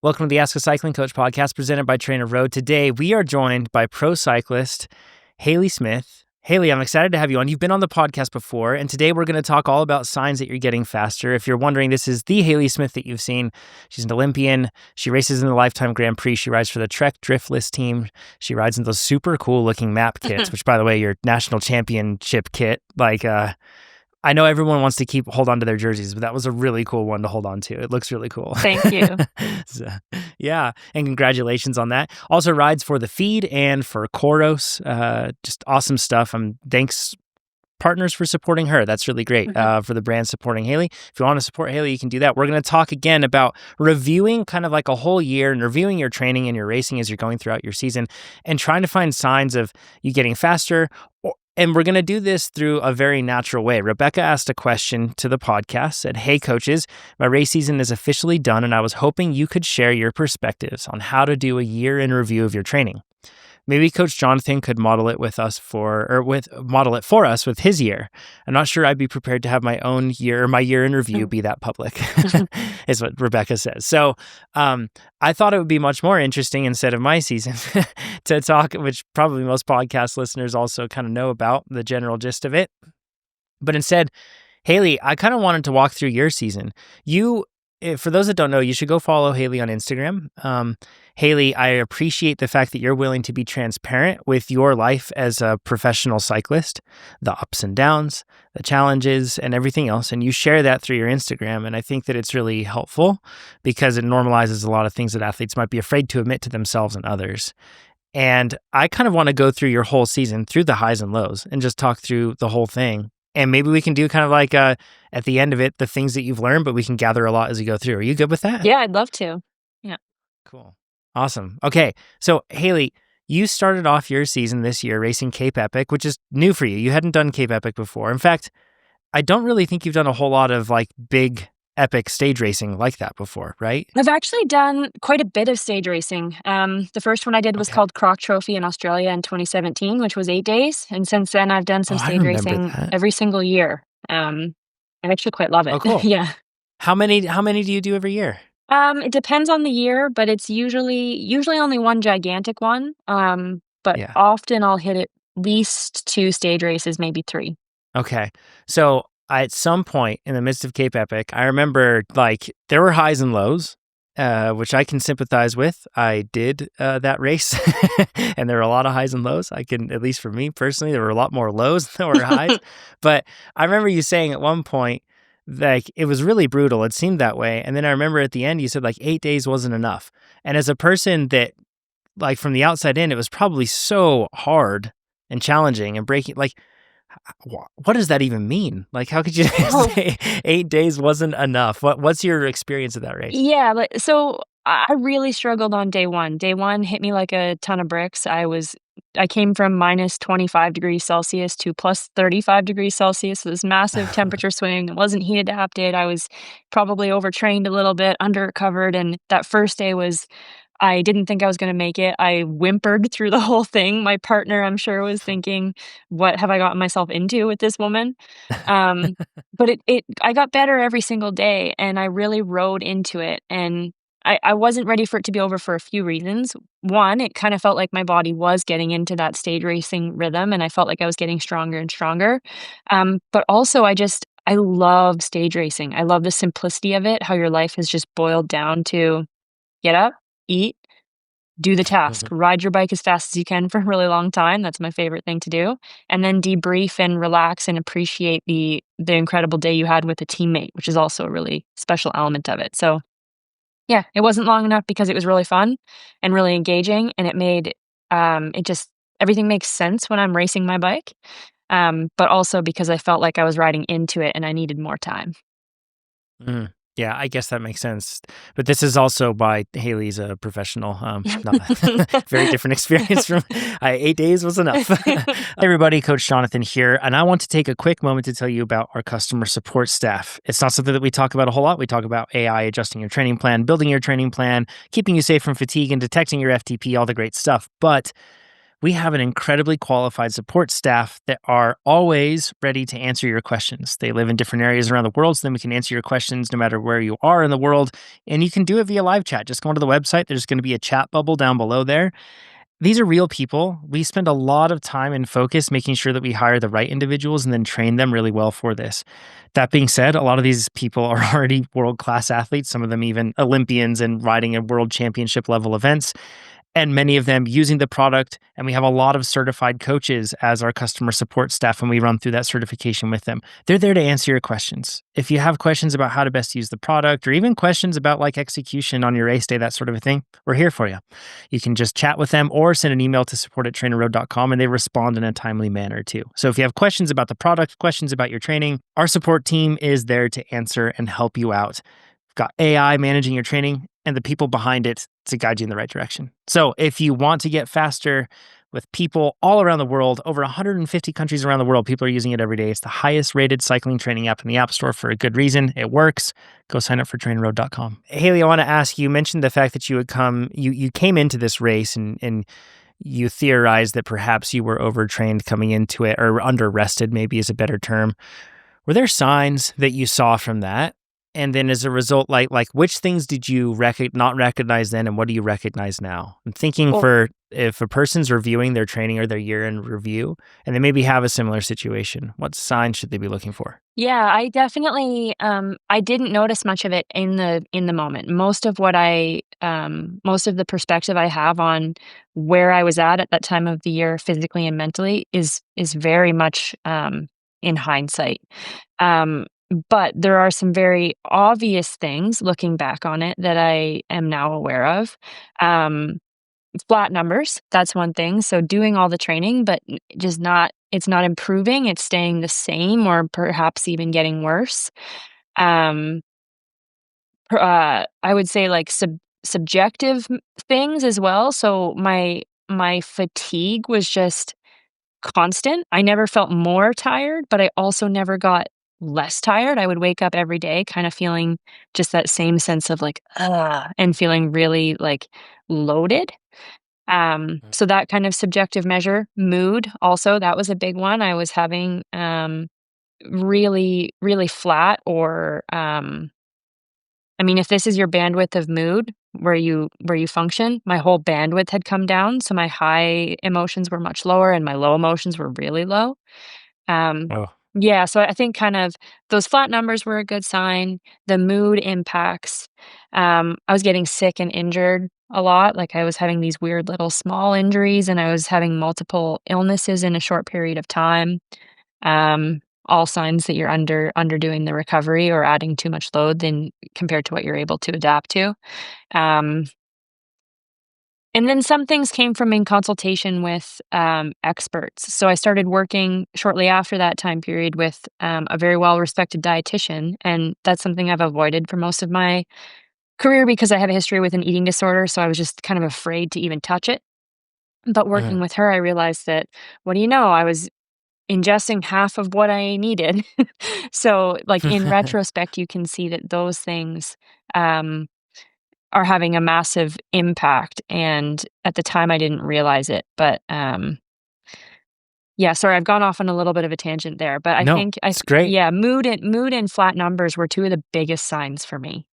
Welcome to the Ask a Cycling Coach podcast presented by TrainerRoad. Today, we are joined by pro cyclist Haley Smith. Haley, I'm excited to have you on. You've been on the podcast before, and today we're going to talk all about signs that you're getting faster. If you're wondering, this is the Haley Smith that you've seen. She's an Olympian. She races in the Lifetime Grand Prix. She rides for the Trek Driftless team. She rides in those super cool looking map kits, which, by the way, your national championship kit, I know everyone wants to hold on to their jerseys, but that was a really cool one to hold on to. It looks really cool. Thank you. Yeah, and congratulations on that. Also rides for the feed and for Koros. Just awesome stuff. Thanks, partners, for supporting her. That's really great for the brand supporting Haley. If you want to support Haley, you can do that. We're going to talk again about reviewing kind of like a whole year and reviewing your training and your racing as you're going throughout your season and trying to find signs of you getting faster. And we're going to do this through a very natural way. Rebecca asked a question to the podcast, said, "Hey coaches, my race season is officially done and I was hoping you could share your perspectives on how to do a year in review of your training. Maybe Coach Jonathan could model it for us with his year. I'm not sure I'd be prepared to have my own year or my year in review be that public," is what Rebecca says. So I thought it would be much more interesting instead of my season to talk, which probably most podcast listeners also kind of know about the general gist of it. But instead, Haley, I kind of wanted to walk through your season. For those that don't know, you should go follow Haley on Instagram. Haley, I appreciate the fact that you're willing to be transparent with your life as a professional cyclist, the ups and downs, the challenges, and everything else. And you share that through your Instagram. And I think that it's really helpful because it normalizes a lot of things that athletes might be afraid to admit to themselves and others. And I kind of want to go through your whole season, through the highs and lows, and just talk through the whole thing. And maybe we can do kind of like at the end of it, the things that you've learned, but we can gather a lot as we go through. Are you good with that? Yeah, I'd love to. Yeah. Cool. Awesome. Okay. So Haley, you started off your season this year racing Cape Epic, which is new for you. You hadn't done Cape Epic before. In fact, I don't really think you've done a whole lot of like big epic stage racing like that before, right? I've actually done quite a bit of stage racing. The first one I did was called Croc Trophy in Australia in 2017, which was 8 days. And since then, I've done some stage racing every single year. I actually quite love it. Oh, cool. Yeah. How many do you do every year? It depends on the year, but it's usually only one gigantic one. But often I'll hit at least 2 stage races, maybe 3. Okay. So at some point in the midst of Cape Epic, I remember there were highs and lows, which I can sympathize with. I did that race and there were a lot of highs and lows. At least for me personally, there were a lot more lows than there were highs. But I remember you saying at one point, it was really brutal. It seemed that way. And then I remember at the end, you said 8 days wasn't enough. And as a person that from the outside in, it was probably so hard and challenging and breaking, what does that even mean? How could you say 8 days wasn't enough? What's your experience of that race? Yeah, so I really struggled on day one. Day one hit me like a ton of bricks. I came from minus 25 degrees Celsius to plus 35 degrees Celsius. So this massive temperature swing. It wasn't heat adapted. I was probably overtrained a little bit, under-recovered. And that first day I didn't think I was going to make it. I whimpered through the whole thing. My partner, I'm sure, was thinking, what have I gotten myself into with this woman? But I got better every single day and I really rode into it. And I wasn't ready for it to be over for a few reasons. One, it kind of felt like my body was getting into that stage racing rhythm and I felt like I was getting stronger and stronger. But also I love stage racing. I love the simplicity of it, how your life has just boiled down to get up, eat, do the task, ride your bike as fast as you can for a really long time. That's my favorite thing to do. And then debrief and relax and appreciate the incredible day you had with a teammate, which is also a really special element of it. So yeah, it wasn't long enough because it was really fun and really engaging, and it made everything makes sense when I'm racing my bike. But also because I felt like I was riding into it and I needed more time. Yeah, I guess that makes sense. But this is also why Haley's a professional. Very different experience from 8 days was enough. Hey everybody, Coach Jonathan here. And I want to take a quick moment to tell you about our customer support staff. It's not something that we talk about a whole lot. We talk about AI, adjusting your training plan, building your training plan, keeping you safe from fatigue and detecting your FTP, all the great stuff. But We have an incredibly qualified support staff that are always ready to answer your questions. They live in different areas around the world, so then we can answer your questions no matter where you are in the world. And you can do it via live chat. Just go onto the website. There's going to be a chat bubble down below there. These are real people. We spend a lot of time and focus making sure that we hire the right individuals and then train them really well for this. That being said, a lot of these people are already world-class athletes, some of them even Olympians and riding at world championship level events, and many of them using the product. And we have a lot of certified coaches as our customer support staff when we run through that certification with them. They're there to answer your questions. If you have questions about how to best use the product or even questions about like execution on your race day, that sort of a thing, we're here for you. You can just chat with them or send an email to support@trainerroad.com and they respond in a timely manner too. So if you have questions about the product, questions about your training, our support team is there to answer and help you out. We've got AI managing your training and the people behind it to guide you in the right direction. So if you want to get faster with people all around the world, over 150 countries around the world, people are using it every day. It's the highest rated cycling training app in the App Store for a good reason. It works. Go sign up for TrainerRoad.com. Haley, I want to ask you, mentioned the fact that you came into this race and you theorized that perhaps you were overtrained coming into it, or under rested maybe is a better term. Were there signs that you saw from that? And then as a result, like which things did you not recognize then, and what do you recognize now? I'm thinking for if a person's reviewing their training or their year in review, and they maybe have a similar situation, what signs should they be looking for? Yeah, I definitely I didn't notice much of it in the moment. Most of the perspective I have on where I was at that time of the year physically and mentally is very much in hindsight. But there are some very obvious things looking back on it that I am now aware of. Flat numbers, that's one thing. So doing all the training, but it's not improving, it's staying the same or perhaps even getting worse. I would say like subjective things as well. So my fatigue was just constant. I never felt more tired, but I also never got less tired. I would wake up every day kind of feeling just that same sense of like, and feeling really like loaded. So that kind of subjective measure. Mood also, that was a big one. I was having really, really flat or I mean, if this is your bandwidth of mood where you function, my whole bandwidth had come down. So my high emotions were much lower and my low emotions were really low. Um, Oh, yeah, so I think kind of those flat numbers were a good sign. The mood impacts. I was getting sick and injured a lot. Like I was having these weird little small injuries and I was having multiple illnesses in a short period of time. All signs that you're underdoing the recovery or adding too much load than compared to what you're able to adapt to. Um, and then some things came from in consultation with experts. So I started working shortly after that time period with a very well-respected dietitian, and that's something I've avoided for most of my career because I have a history with an eating disorder, so I was just kind of afraid to even touch it. But working mhm. with her, I realized that, what do you know, I was ingesting half of what I needed. So, like, in retrospect, you can see that those things, um, are having a massive impact, and at the time, I didn't realize it, but, yeah, sorry, I've gone off on a little bit of a tangent there, but No, it's great. yeah, mood and flat numbers were 2 of the biggest signs for me.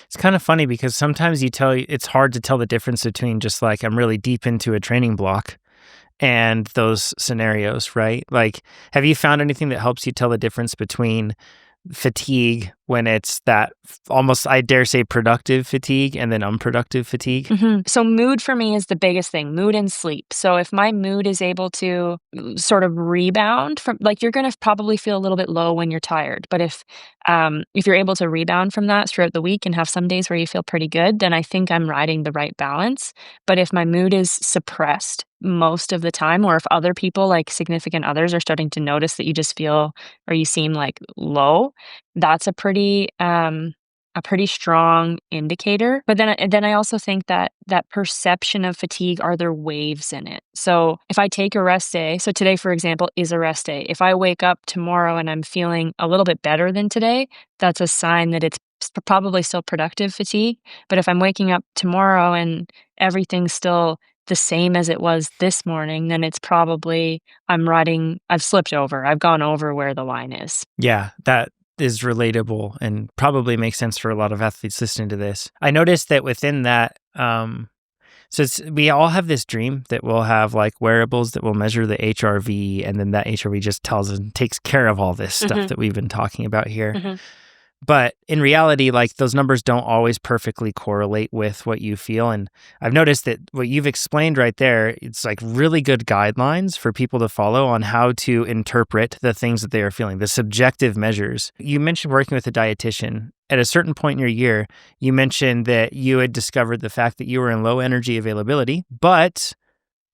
It's kind of funny because sometimes it's hard to tell the difference between just like I'm really deep into a training block and those scenarios, right? Like, have you found anything that helps you tell the difference between fatigue when it's that almost, I dare say, productive fatigue and then unproductive fatigue? So mood for me is the biggest thing, mood and sleep. So if my mood is able to sort of rebound from, like, you're gonna probably feel a little bit low when you're tired, but if you're able to rebound from that throughout the week and have some days where you feel pretty good, then I think I'm riding the right balance. But if my mood is suppressed most of the time, or if other people, like significant others, are starting to notice that you just feel or you seem like low, that's a pretty strong indicator. But then I also think that that perception of fatigue, are there waves in it? So if I take a rest day, so today, for example, is a rest day. If I wake up tomorrow and I'm feeling a little bit better than today, that's a sign that it's probably still productive fatigue. But if I'm waking up tomorrow and everything's still the same as it was this morning, then it's probably I've slipped over. I've gone over where the line is. Yeah, that is relatable and probably makes sense for a lot of athletes listening to this. I noticed that within that, we all have this dream that we'll have like wearables that will measure the HRV, and then that HRV just tells and takes care of all this stuff that we've been talking about here. But in reality, like those numbers don't always perfectly correlate with what you feel. And I've noticed that what you've explained right there, it's like really good guidelines for people to follow on how to interpret the things that they are feeling, the subjective measures. You mentioned working with a dietitian. At a certain point in your year, you mentioned that you had discovered the fact that you were in low energy availability, but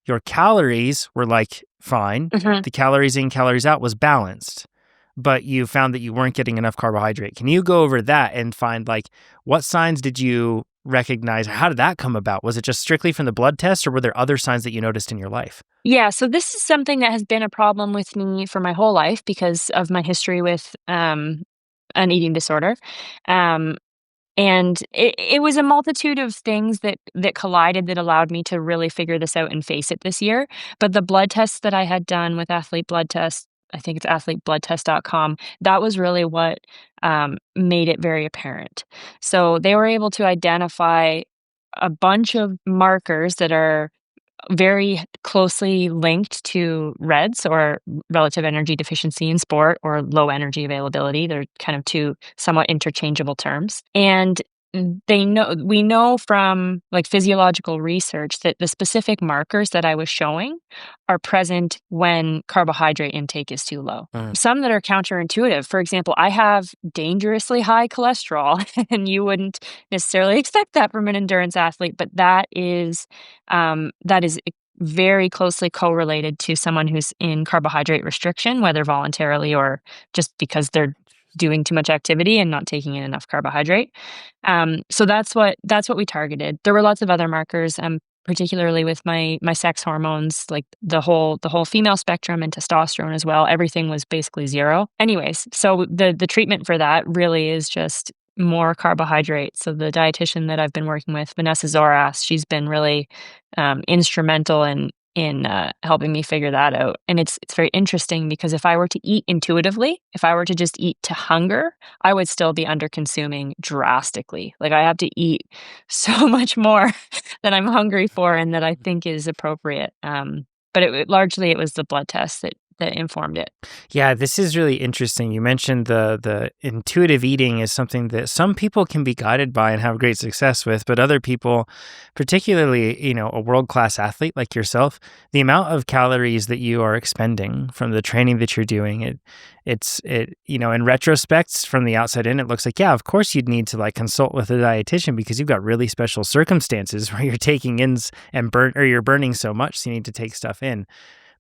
your calories were like fine. The calories in, calories out was balanced, but you found that you weren't getting enough carbohydrate. Can you go over that and find like what signs did you recognize? How did that come about? Was it just strictly from the blood test, or were there other signs that you noticed in your life? Yeah, so this is something that has been a problem with me for my whole life because of my history with an eating disorder. And it was a multitude of things that collided that allowed me to really figure this out and face it this year. But the blood tests that I had done with Athlete Blood Test, I think it's athletebloodtest.com, that was really what made it very apparent. So they were able to identify a bunch of markers that are very closely linked to REDS, or relative energy deficiency in sport, or low energy availability. They're kind of two somewhat interchangeable terms. And we know from like physiological research that the specific markers that I was showing are present when carbohydrate intake is too low. Some that are counterintuitive. For example, I have dangerously high cholesterol, and you wouldn't necessarily expect that from an endurance athlete, but that is very closely correlated to someone who's in carbohydrate restriction, whether voluntarily or just because they're doing too much activity and not taking in enough carbohydrate. So that's what we targeted. There were lots of other markers, particularly with my sex hormones, like the whole female spectrum and testosterone as well. Everything was basically zero. Anyways, so the treatment for that really is just more carbohydrate. So the dietitian that I've been working with, Vanessa Zoras, she's been really instrumental in helping me figure that out. And it's very interesting because if I were to eat intuitively, if I were to just eat to hunger, I would still be under consuming drastically. Like I have to eat so much more than I'm hungry for and that I think is appropriate. But largely it was the blood test that informed it. Yeah, this is really interesting. You mentioned the intuitive eating is something that some people can be guided by and have great success with, but other people, particularly, a world-class athlete like yourself, the amount of calories that you are expending from the training that you're doing, in retrospect from the outside in, it looks like, yeah, of course you'd need to like consult with a dietitian because you've got really special circumstances where you're taking in and you're burning so much, so you need to take stuff in.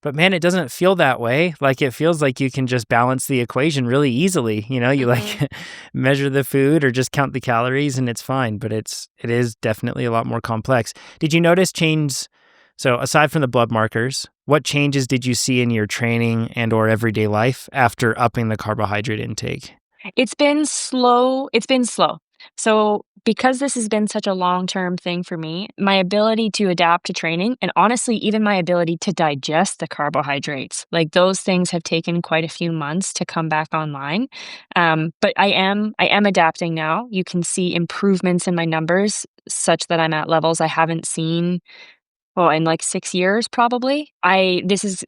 But man, it doesn't feel that way. Like it feels like you can just balance the equation really easily. You like measure the food or just count the calories and it's fine. But it is definitely a lot more complex. Did you notice change? So aside from the blood markers, what changes did you see in your training and or everyday life after upping the carbohydrate intake? It's been slow. So because this has been such a long-term thing for me, my ability to adapt to training, and honestly, even my ability to digest the carbohydrates, like those things have taken quite a few months to come back online. But I am adapting now. You can see improvements in my numbers such that I'm at levels I haven't seen, in like 6 years, probably. This is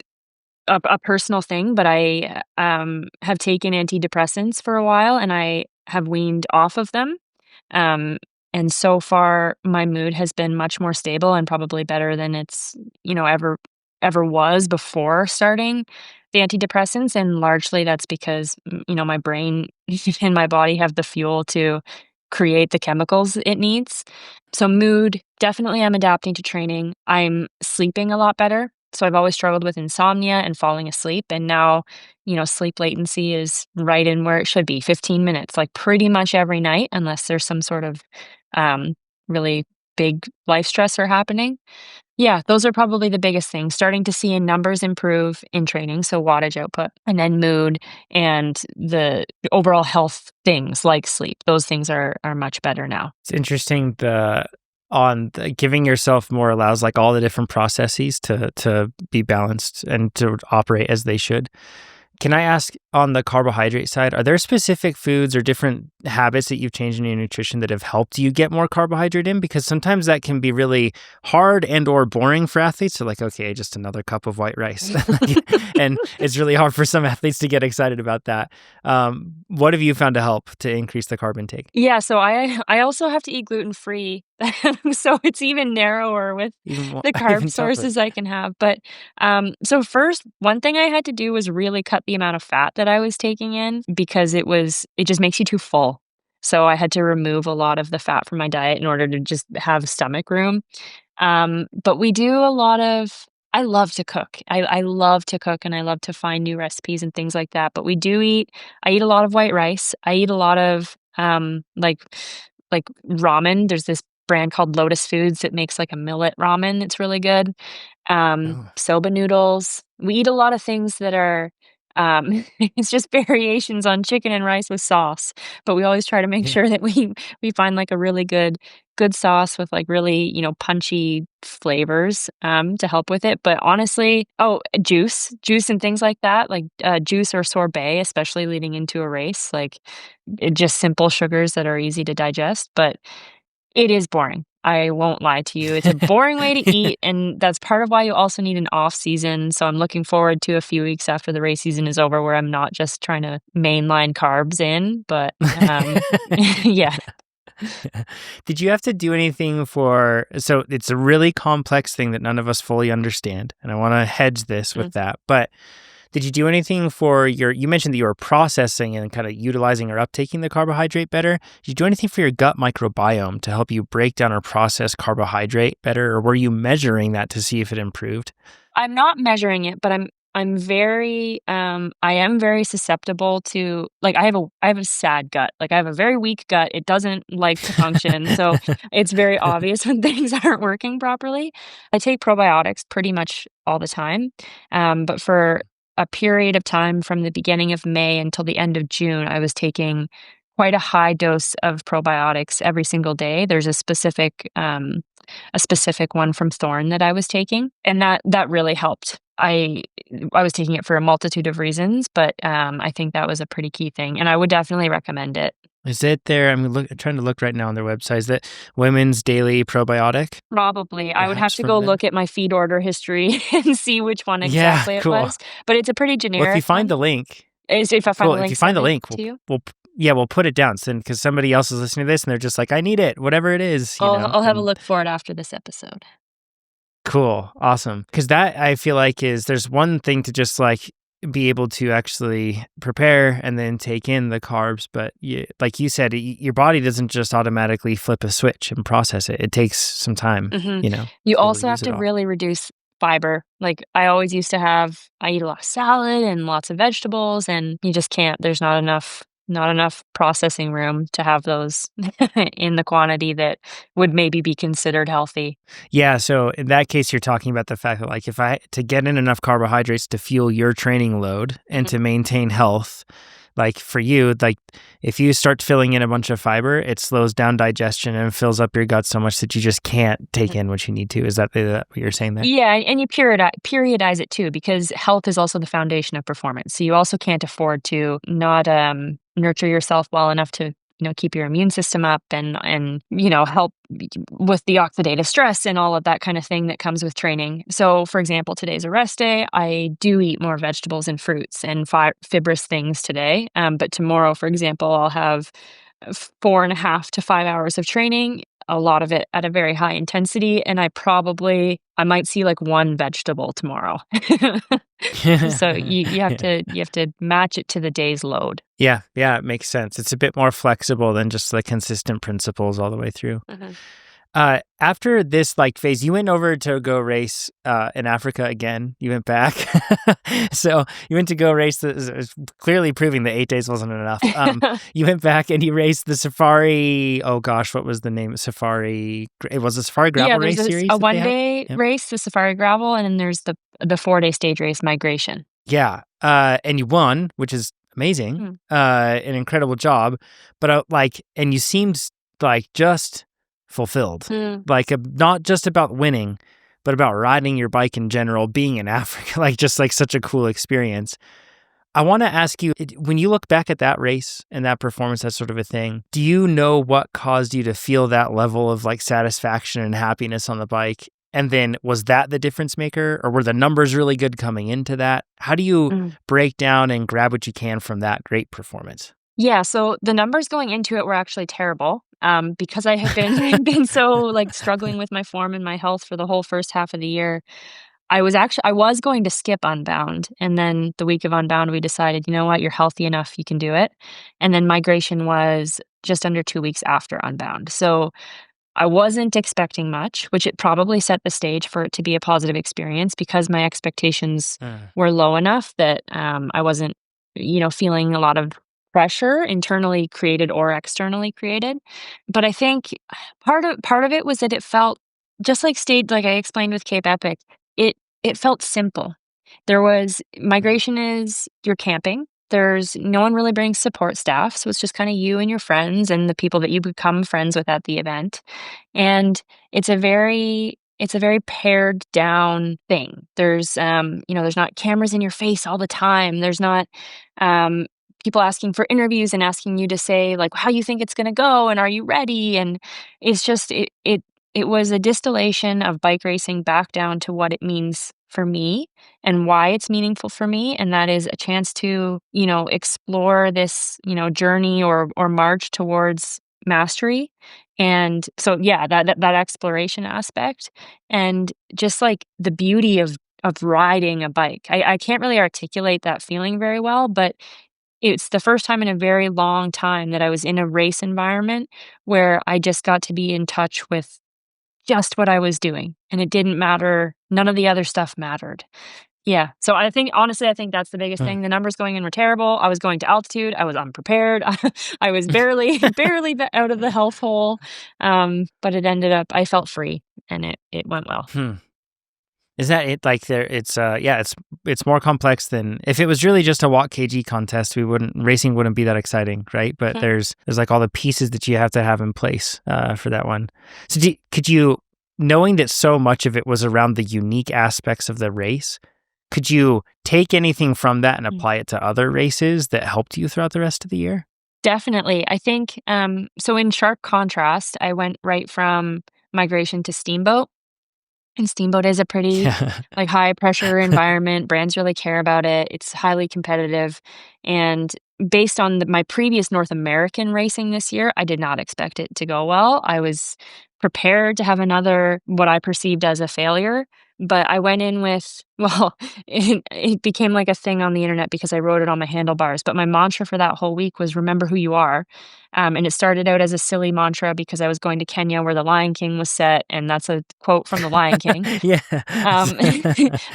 a personal thing, but I have taken antidepressants for a while and I have weaned off of them. And so far my mood has been much more stable and probably better than it's, ever was before starting the antidepressants. And largely that's because, my brain and my body have the fuel to create the chemicals it needs. So mood, definitely I'm adapting to training. I'm sleeping a lot better. So I've always struggled with insomnia and falling asleep. And now, sleep latency is right in where it should be, 15 minutes, like pretty much every night, unless there's some sort of really big life stressor happening. Yeah, those are probably the biggest things. Starting to see in numbers improve in training, so wattage output, and then mood and the overall health things like sleep. Those things are much better now. It's interesting. on giving yourself more allows like all the different processes to be balanced and to operate as they should. Can I ask, on the carbohydrate side, are there specific foods or different habits that you've changed in your nutrition that have helped you get more carbohydrate in? Because sometimes that can be really hard and or boring for athletes. So like, okay, just another cup of white rice. And it's really hard for some athletes to get excited about that. What have you found to help to increase the carb intake? Yeah, so I also have to eat gluten-free, so it's even narrower with the carb Even tougher. sources I can have, but, so first, one thing I had to do was really cut the amount of fat that I was taking in because it just makes you too full. So I had to remove a lot of the fat from my diet in order to just have stomach room. But we do a lot of I love to cook. I love to cook and I love to find new recipes and things like that. But I eat a lot of white rice. I eat a lot of like ramen. There's this brand called Lotus Foods that makes like a millet ramen that's really good. Oh, Soba noodles. We eat a lot of things that are it's just variations on chicken and rice with sauce. But we always try to make yeah. sure that we find like a really good sauce with like really, punchy flavors to help with it. But honestly, juice and things like that, like juice or sorbet, especially leading into a race, like just simple sugars that are easy to digest. But it is boring. I won't lie to you. It's a boring way to eat, and that's part of why you also need an off season. So I'm looking forward to a few weeks after the race season is over where I'm not just trying to mainline carbs in, but yeah. Did you have to do anything so it's a really complex thing that none of us fully understand, and I want to hedge this with that, but did you do anything you mentioned that you were processing and kind of utilizing or uptaking the carbohydrate better. Did you do anything for your gut microbiome to help you break down or process carbohydrate better, or were you measuring that to see if it improved? I'm not measuring it, but I am very susceptible to like I have a sad gut. Like I have a very weak gut. It doesn't like to function. So it's very obvious when things aren't working properly. I take probiotics pretty much all the time. But for a period of time from the beginning of May until the end of June, I was taking quite a high dose of probiotics every single day. There's a specific one from Thorne that I was taking, and that really helped. I was taking it for a multitude of reasons, but I think that was a pretty key thing, and I would definitely recommend it. Is it there? I'm trying to look right now on their website. Is that Women's Daily Probiotic? Probably. I would have Perhaps to go from them? look at my feed order history and see which one Yeah, exactly it cool. was, but it's a pretty Well, if you generic find one. the link, If I find cool. the If you link, find the send it link, to you. we'll put it down because somebody else is listening to this and they're just like, I need it, whatever it is, I'll have a and look for it after this episode. cool. Awesome. Because that I feel like there's one thing to just like be able to actually prepare and then take in the carbs. But like you said, your body doesn't just automatically flip a switch and process it. It takes some time, Mhm. to You be able to also have use it to all. really reduce fiber. Like, I eat a lot of salad and lots of vegetables, and you just can't there's not enough processing room to have those in the quantity that would maybe be considered healthy. Yeah, so in that case, you're talking about the fact that like to get in enough carbohydrates to fuel your training load and Mhm, to maintain health, like for you, like if you start filling in a bunch of fiber, it slows down digestion and fills up your gut so much that you just can't take mhm. in what you need to. Is that what you're saying there? Yeah, and you periodize it too because health is also the foundation of performance. So you also can't afford to not, nurture yourself well enough to, keep your immune system up and help with the oxidative stress and all of that kind of thing that comes with training. So, for example, today's a rest day. I do eat more vegetables and fruits and fibrous things today. But tomorrow, for example, I'll have 4.5 to 5 hours of training, a lot of it at a very high intensity, and I might see, like, one vegetable tomorrow. So you have to match it to the day's load. Yeah, it makes sense. It's a bit more flexible than just the consistent principles all the way through. Mhm. After this like phase, you went over to go race in Africa again. You went back, so you went to go race. Clearly proving that 8 days wasn't enough. You went back and you raced the Safari. Oh gosh, what was the name? Safari. It was a Safari Yeah, Gravel there's race a series that they have. one-day Yep. race, the Safari Gravel, and then there's the four-day stage race, Migration. Yeah, and you won, which is amazing. Mm. An incredible job. But and you seemed like just fulfilled. Mm. Like not just about winning, but about riding your bike in general, being in Africa, like just like such a cool experience. I want to ask you, when you look back at that race and that performance, that sort of a thing, do you know what caused you to feel that level of like satisfaction and happiness on the bike? And then was that the difference maker, or were the numbers really good coming into that? How do you break down and grab what you can from that great performance? Yeah, so the numbers going into it were actually terrible, because I had been so, like, struggling with my form and my health for the whole first half of the year. I was going to skip Unbound, and then the week of Unbound, we decided, "You know what? You're healthy enough, you can do it." And then migration was just under 2 weeks after Unbound. So I wasn't expecting much, which it probably set the stage for it to be a positive experience because my expectations were low enough that, I wasn't, feeling a lot of pressure, internally created or externally created. But I think part of it was that it felt just like I explained with Cape Epic, it felt simple. There was migration is you're camping. There's no one really brings support staff, so it's just kinda you and your friends and the people that you become friends with at the event, and it's a very pared down thing. There's not cameras in your face all the time. There's not, um, people asking for interviews and asking you to say, like, how you think it's gonna go and are you ready, and it's just it was a distillation of bike racing back down to what it means for me and why it's meaningful for me, and that is a chance to, explore this, journey or march towards mastery. And so, yeah, that exploration aspect and just like the beauty of riding a bike. I can't really articulate that feeling very well, but it's the first time in a very long time that I was in a race environment where I just got to be in touch with just what I was doing, and it didn't matter. None of the other stuff mattered. Yeah, so I think that's the biggest Mm. thing. The numbers going in were terrible. I was going to altitude. I was unprepared. I was barely out of the health hole, but it ended up I felt free, and it went well. Hmm. Is that it? Like there, it's more complex than if it was really just a walk kg contest. Racing wouldn't be that exciting, right? But Mhm. there's like all the pieces that you have to have in place for that one. So could you, knowing that so much of it was around the unique aspects of the race, could you take anything from that and Mm. apply it to other races that helped you throughout the rest of the year? Definitely. I think, so in sharp contrast, I went right from migration to Steamboat. And Steamboat is a pretty, Yeah. like, high pressure environment, brands really care about it, it's highly competitive, and based on my previous North American racing this year, I did not expect it to go well. I was prepared to have another what I perceived as a failure, but I went in with well, it became like a thing on the internet because I wrote it on my handlebars, but my mantra for that whole week was "Remember who you are." And it started out as a silly mantra because I was going to Kenya where the Lion King was set, and that's a quote from the Lion King. Yeah. Um,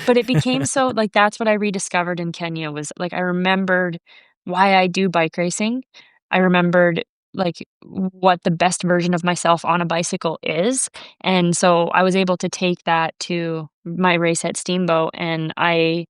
but it became so like, that's what I rediscovered in Kenya was, like, I remembered why I do bike racing. I remembered, like, what the best version of myself on a bicycle is, and so I was able to take that to my race at Steamboat, and I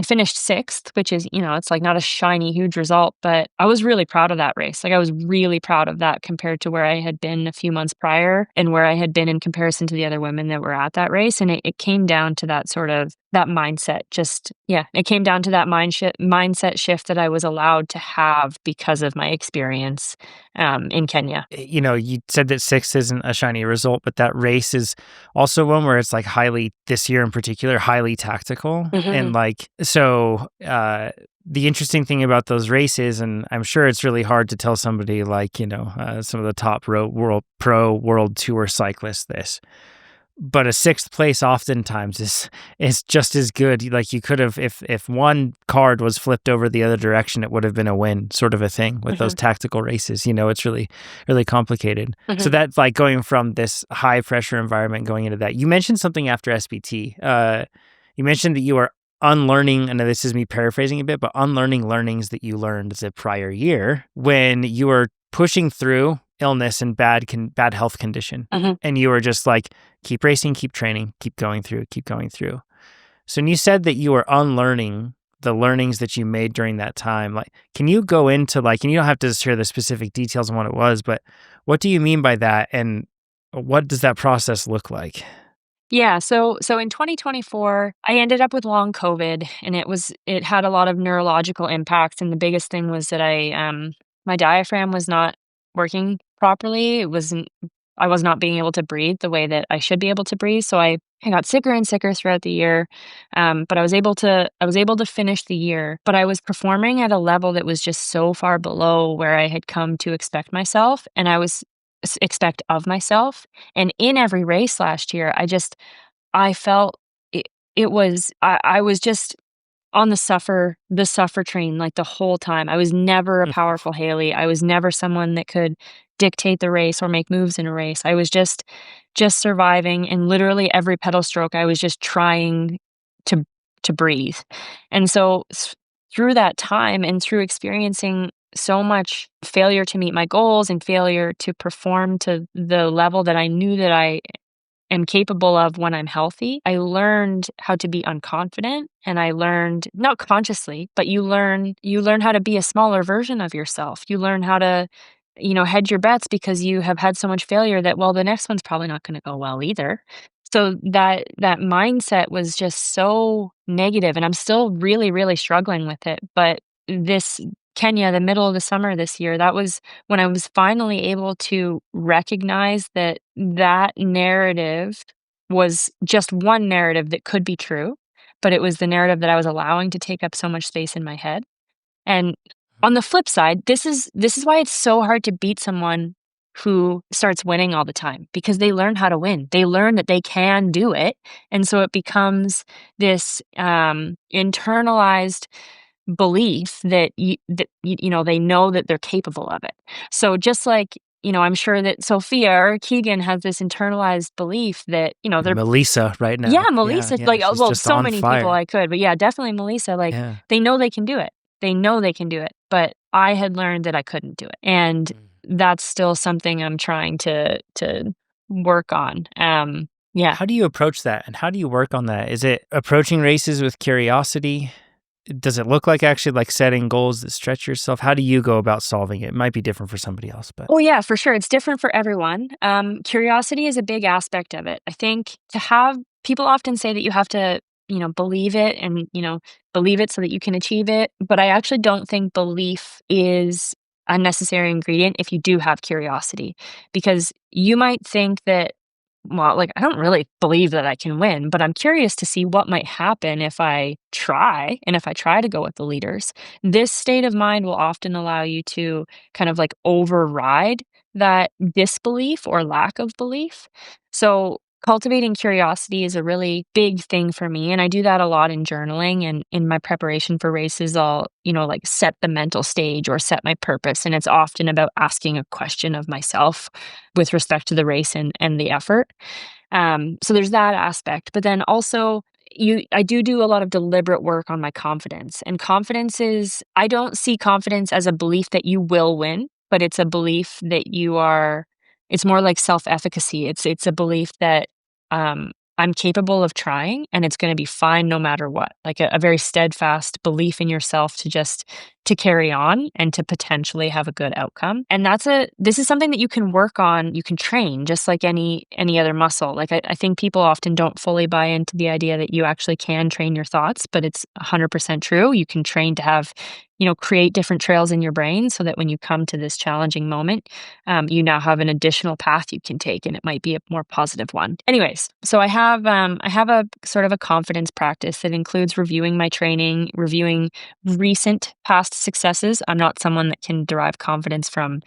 finished 6th, which is, it's, like, not a shiny, huge result, but I was really proud of that race. Like, I was really proud of that compared to where I had been a few months prior and where I had been in comparison to the other women that were at that race, and it came down to that sort of that mindset, just yeah, it came down to that mindset shift that I was allowed to have because of my experience, in Kenya. You said that 6th isn't a shiny result, but that race is also one where it's like this year in particular, highly tactical. And Mhm, like, so the interesting thing about those races, and I'm sure it's really hard to tell somebody like, some of the top world tour cyclists this, but a 6th place oftentimes is just as good. Like you could have, if one card was flipped over the other direction, it would have been a win, sort of a thing with those mhm, tactical races. It's really, really complicated. So mhm, that's like going from this high pressure environment going into that. You mentioned something after SBT. You mentioned that you are unlearning, and this is me paraphrasing a bit, but unlearning learnings that you learned the prior year when you were pushing through illness and bad health condition. mhm. And you were just like, keep racing, keep training, keep going through, keep going through. So when you said that you were unlearning the learnings that you made during that time, like, can you go into like, and you don't have to share the specific details on what it was, but what do you mean by that? And What does that process look like? Yeah, so in 2024, I ended up with long COVID, and it had a lot of neurological impacts, and the biggest thing was that my diaphragm was not working properly. I was not being able to breathe the way that I should be able to breathe, so I got sicker and sicker throughout the year, but I was able to finish the year, but I was performing at a level that was just so far below where I had come to expect myself, and I was expect of myself. And in every race last year, I felt I was just on the suffer train, like, the whole time. I was never a powerful Haley. I was never someone that could dictate the race or make moves in a race. I was just surviving, and literally every pedal stroke, I was just trying to breathe. And so through that time and through experiencing so much failure to meet my goals and failure to perform to the level that I knew that I am capable of when I'm healthy, I learned how to be unconfident, and I learned, not consciously, but you learn how to be a smaller version of yourself. You learn how to, hedge your bets because you have had so much failure that, well, the next one's probably not going to go well either. So that mindset was just so negative, and I'm still really, really struggling with it. But this Kenya, the middle of the summer this year, that was when I was finally able to recognize that that narrative was just one narrative that could be true, but it was the narrative that I was allowing to take up so much space in my head. And on the flip side, this is why it's so hard to beat someone who starts winning all the time, because they learn how to win. They learn that they can do it, and so it becomes this internalized belief that they know that they're capable of it. So just like, I'm sure that Sophia or Keegan has this internalized belief that, And they're Melissa right yeah, now. Yeah, Melissa, yeah, like, she's well, just so on many people fire. I could, but yeah, definitely Melissa, like, Yeah. they know they can do it. They know they can do it, but I had learned that I couldn't do it. And that's still something I'm trying to work on. Yeah. How do you approach that, and how do you work on that? Is it approaching races with curiosity? Does it look like actually like setting goals that stretch yourself? How do you go about solving it? It might be different for somebody else, but Oh, yeah, for sure. It's different for everyone. Curiosity is a big aspect of it. I think to have people often say that you have to, believe it and, believe it so that you can achieve it. But I actually don't think belief is a necessary ingredient if you do have curiosity, because you might think that, well, like, I don't really believe that I can win, but I'm curious to see what might happen if I try and if I try to go with the leaders. This state of mind will often allow you to kind of like override that disbelief or lack of belief. So, cultivating curiosity is a really big thing for me. And I do that a lot in journaling, and in my preparation for races. I'll, like, set the mental stage or set my purpose. And it's often about asking a question of myself with respect to the race and the effort. So there's that aspect. But then also, I do a lot of deliberate work on my confidence. And I don't see confidence as a belief that you will win, but it's a belief that it's more like self-efficacy. It's a belief that I'm capable of trying, and it's going to be fine no matter what. Like a very steadfast belief in yourself to carry on and to potentially have a good outcome. And this is something that you can work on, you can train just like any other muscle. Like I think people often don't fully buy into the idea that you actually can train your thoughts, but it's 100% true. You can train to have, create different trails in your brain so that when you come to this challenging moment, you now have an additional path you can take, and it might be a more positive one. Anyways, so I have a sort of a confidence practice that includes reviewing my training, reviewing recent past successes. I'm not someone that can derive confidence from,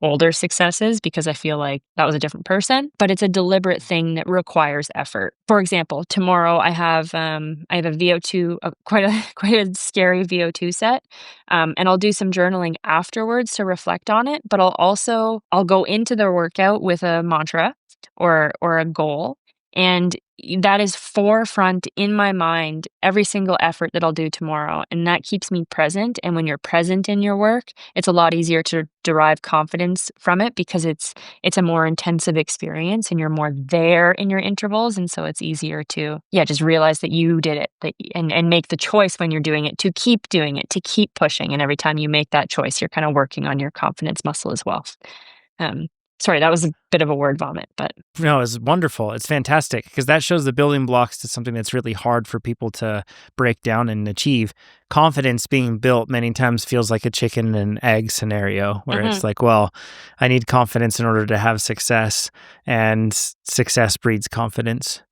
older successes, because I feel like that was a different person, but it's a deliberate thing that requires effort. For example, tomorrow I have a VO2, quite a quite a scary VO2 set. And I'll do some journaling afterwards to reflect on it, but I'll go into the workout with a mantra or a goal, and that is forefront in my mind every single effort that I'll do tomorrow, and that keeps me present. And when you're present in your work, it's a lot easier to derive confidence from it, because it's a more intensive experience and you're more there in your intervals, and so it's easier to just realize that you did it, and make the choice when you're doing it to keep doing it, to keep pushing. And every time you make that choice, you're kind of working on your confidence muscle as well. Sorry, that was a bit of a word vomit, but No, it's wonderful. It's fantastic because that shows the building blocks to something that's really hard for people to break down and achieve. Confidence being built many times feels like a chicken and egg scenario where it's like, well, I need confidence in order to have success, and success breeds confidence.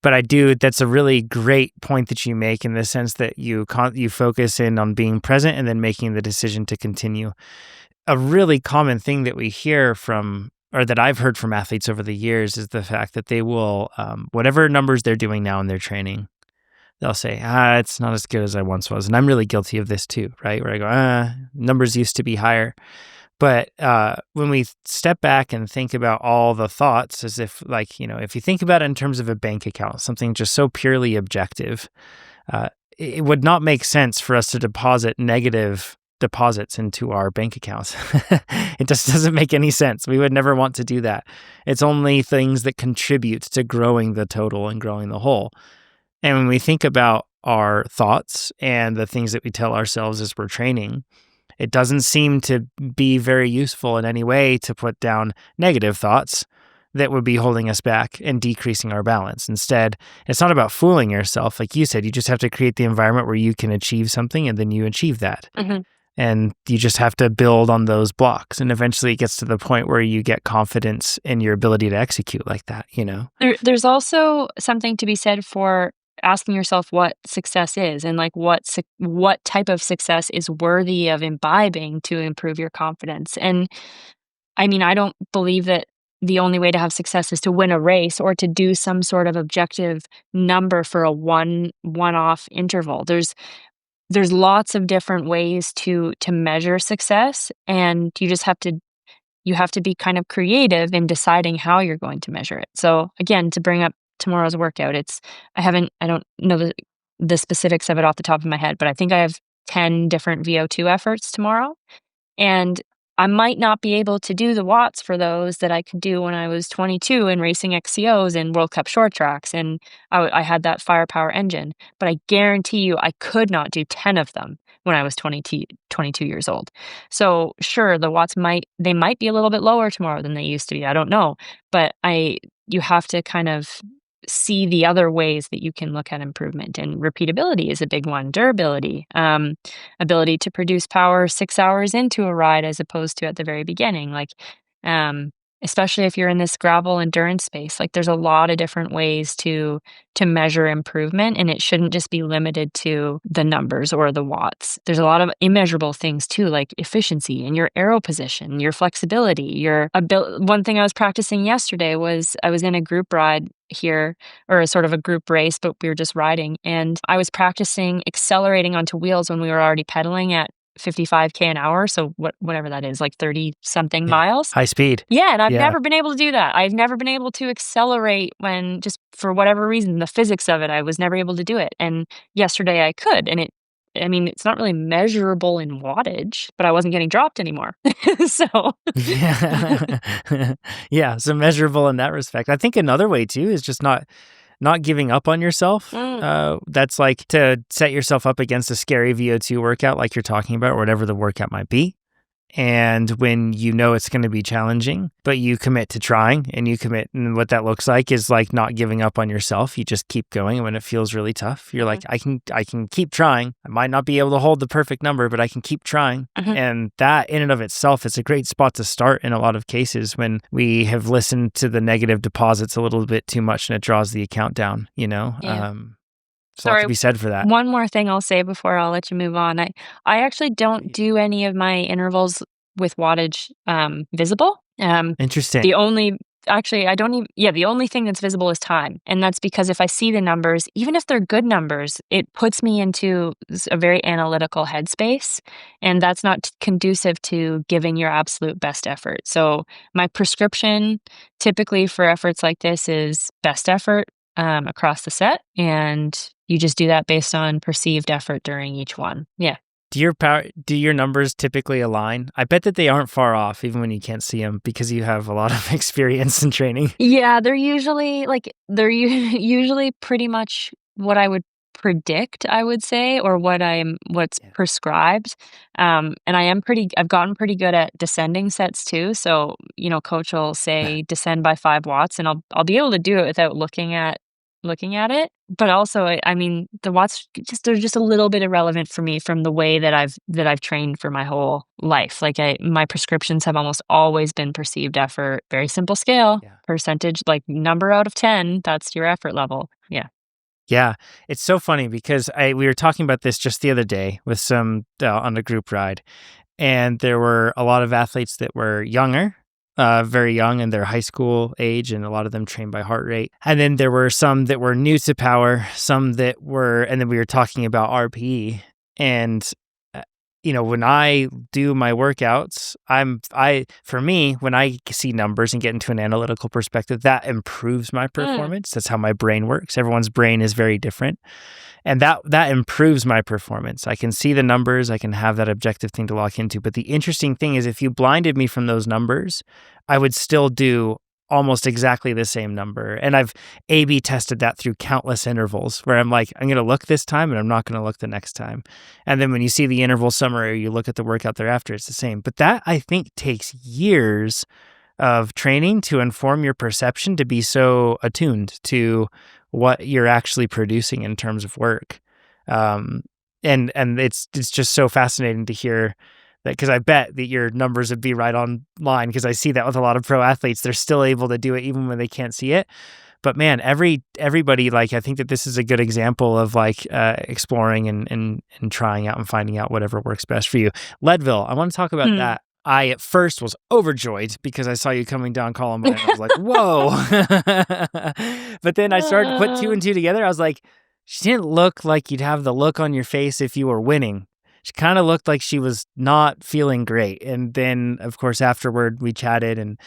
But that's a really great point that you make in the sense that you focus in on being present and then making the decision to continue. A really common thing that we hear from, or that I've heard from athletes over the years, is the fact that they will, whatever numbers they're doing now in their training, they'll say, it's not as good as I once was. And I'm really guilty of this too, right? Where I go, numbers used to be higher. But when we step back and think about all the thoughts, as if if you think about it in terms of a bank account, something just so purely objective, it would not make sense for us to deposit negative deposits into our bank accounts. It just doesn't make any sense. We would never want to do that. It's only things that contribute to growing the total and growing the whole. And when we think about our thoughts and the things that we tell ourselves as we're training, it doesn't seem to be very useful in any way to put down negative thoughts that would be holding us back and decreasing our balance. Instead, it's not about fooling yourself. Like you said, you just have to create the environment where you can achieve something, and then you achieve that. And you just have to build on those blocks. And eventually it gets to the point where you get confidence in your ability to execute like that, There's also something to be said for asking yourself what success is, and like what type of success is worthy of imbibing to improve your confidence. And I mean, I don't believe that the only way to have success is to win a race or to do some sort of objective number for a one-off interval. There's lots of different ways to measure success, and you have to be kind of creative in deciding how you're going to measure it. So again, to bring up tomorrow's workout, I don't know the specifics of it off the top of my head, but I think I have 10 different VO2 efforts tomorrow. And I might not be able to do the watts for those that I could do when I was 22 and racing XCOs and World Cup short tracks, and I had that firepower engine. But I guarantee you I could not do 10 of them when I was 22 years old. So sure, the watts might be a little bit lower tomorrow than they used to be. I don't know. But you have to kind of see the other ways that you can look at improvement, and repeatability is a big one. Durability, ability to produce power 6 hours into a ride as opposed to at the very beginning. Especially if you're in this gravel endurance space, like there's a lot of different ways to measure improvement, and it shouldn't just be limited to the numbers or the watts. There's a lot of immeasurable things too, like efficiency and your aero position, your flexibility, your ability. One thing I was practicing yesterday was I was in a group ride here, or a sort of a group race, but we were just riding, and I was practicing accelerating onto wheels when we were already pedaling at 55K an hour. So whatever that is, like 30 something miles. High speed. Yeah. And I've never been able to do that. I've never been able to accelerate when, just for whatever reason, the physics of it, I was never able to do it. And yesterday I could. And it's not really measurable in wattage, but I wasn't getting dropped anymore. So yeah. So measurable in that respect. I think another way too is just not giving up on yourself. That's like to set yourself up against a scary VO2 workout like you're talking about, or whatever the workout might be. And when you know it's going to be challenging, but you commit to trying, and what that looks like is like not giving up on yourself. You just keep going. And when it feels really tough, you're like, I can keep trying. I might not be able to hold the perfect number, but I can keep trying. And that in and of itself is a great spot to start in a lot of cases when we have listened to the negative deposits a little bit too much and it draws the account down, Yeah. There's a lot to be said for that. One more thing I'll say before I'll let you move on. I actually don't do any of my intervals with wattage visible. Interesting. The only thing that's visible is time. And that's because if I see the numbers, even if they're good numbers, it puts me into a very analytical headspace. And that's not conducive to giving your absolute best effort. So my prescription typically for efforts like this is best effort across the set. And you just do that based on perceived effort during each one. Yeah. Do your numbers typically align? I bet that they aren't far off, even when you can't see them, because you have a lot of experience in training. Yeah, they're usually pretty much what I would predict, I would say, or what's prescribed. And I've gotten pretty good at descending sets too. So, coach will say descend by 5 watts, and I'll be able to do it without looking at it. But also, I mean, the watts they're just a little bit irrelevant for me from the way that I've trained for my whole life. Like my prescriptions have almost always been perceived effort, very simple scale, percentage, like number out of 10, that's your effort level. Yeah. Yeah, it's so funny because we were talking about this just the other day with some on a group ride, and there were a lot of athletes that were younger, very young in their high school age, and a lot of them trained by heart rate. And then there were some that were new to power, some that were, and then we were talking about RPE. And when I do my workouts, for me, when I see numbers and get into an analytical perspective, that improves my performance. That's how my brain works. Everyone's brain is very different. And that improves my performance. I can see the numbers, I can have that objective thing to lock into. But the interesting thing is, if you blinded me from those numbers, I would still do almost exactly the same number. And I've A/B tested that through countless intervals where I'm like, I'm going to look this time and I'm not going to look the next time. And then when you see the interval summary, you look at the workout thereafter, it's the same. But that, I think, takes years of training to inform your perception to be so attuned to what you're actually producing in terms of work. And it's just so fascinating to hear that, because I bet that your numbers would be right on line, because I see that with a lot of pro athletes. They're still able to do it even when they can't see it. But man, everybody, like, I think that this is a good example of like exploring and trying out and finding out whatever works best for you. Leadville, I want to talk about that. I at first was overjoyed because I saw you coming down Columbine. I was like, whoa. But then I started to put 2 and 2 together. I was like, she didn't look like you'd have the look on your face if you were winning. She kind of looked like she was not feeling great. And then, of course, afterward, we chatted, and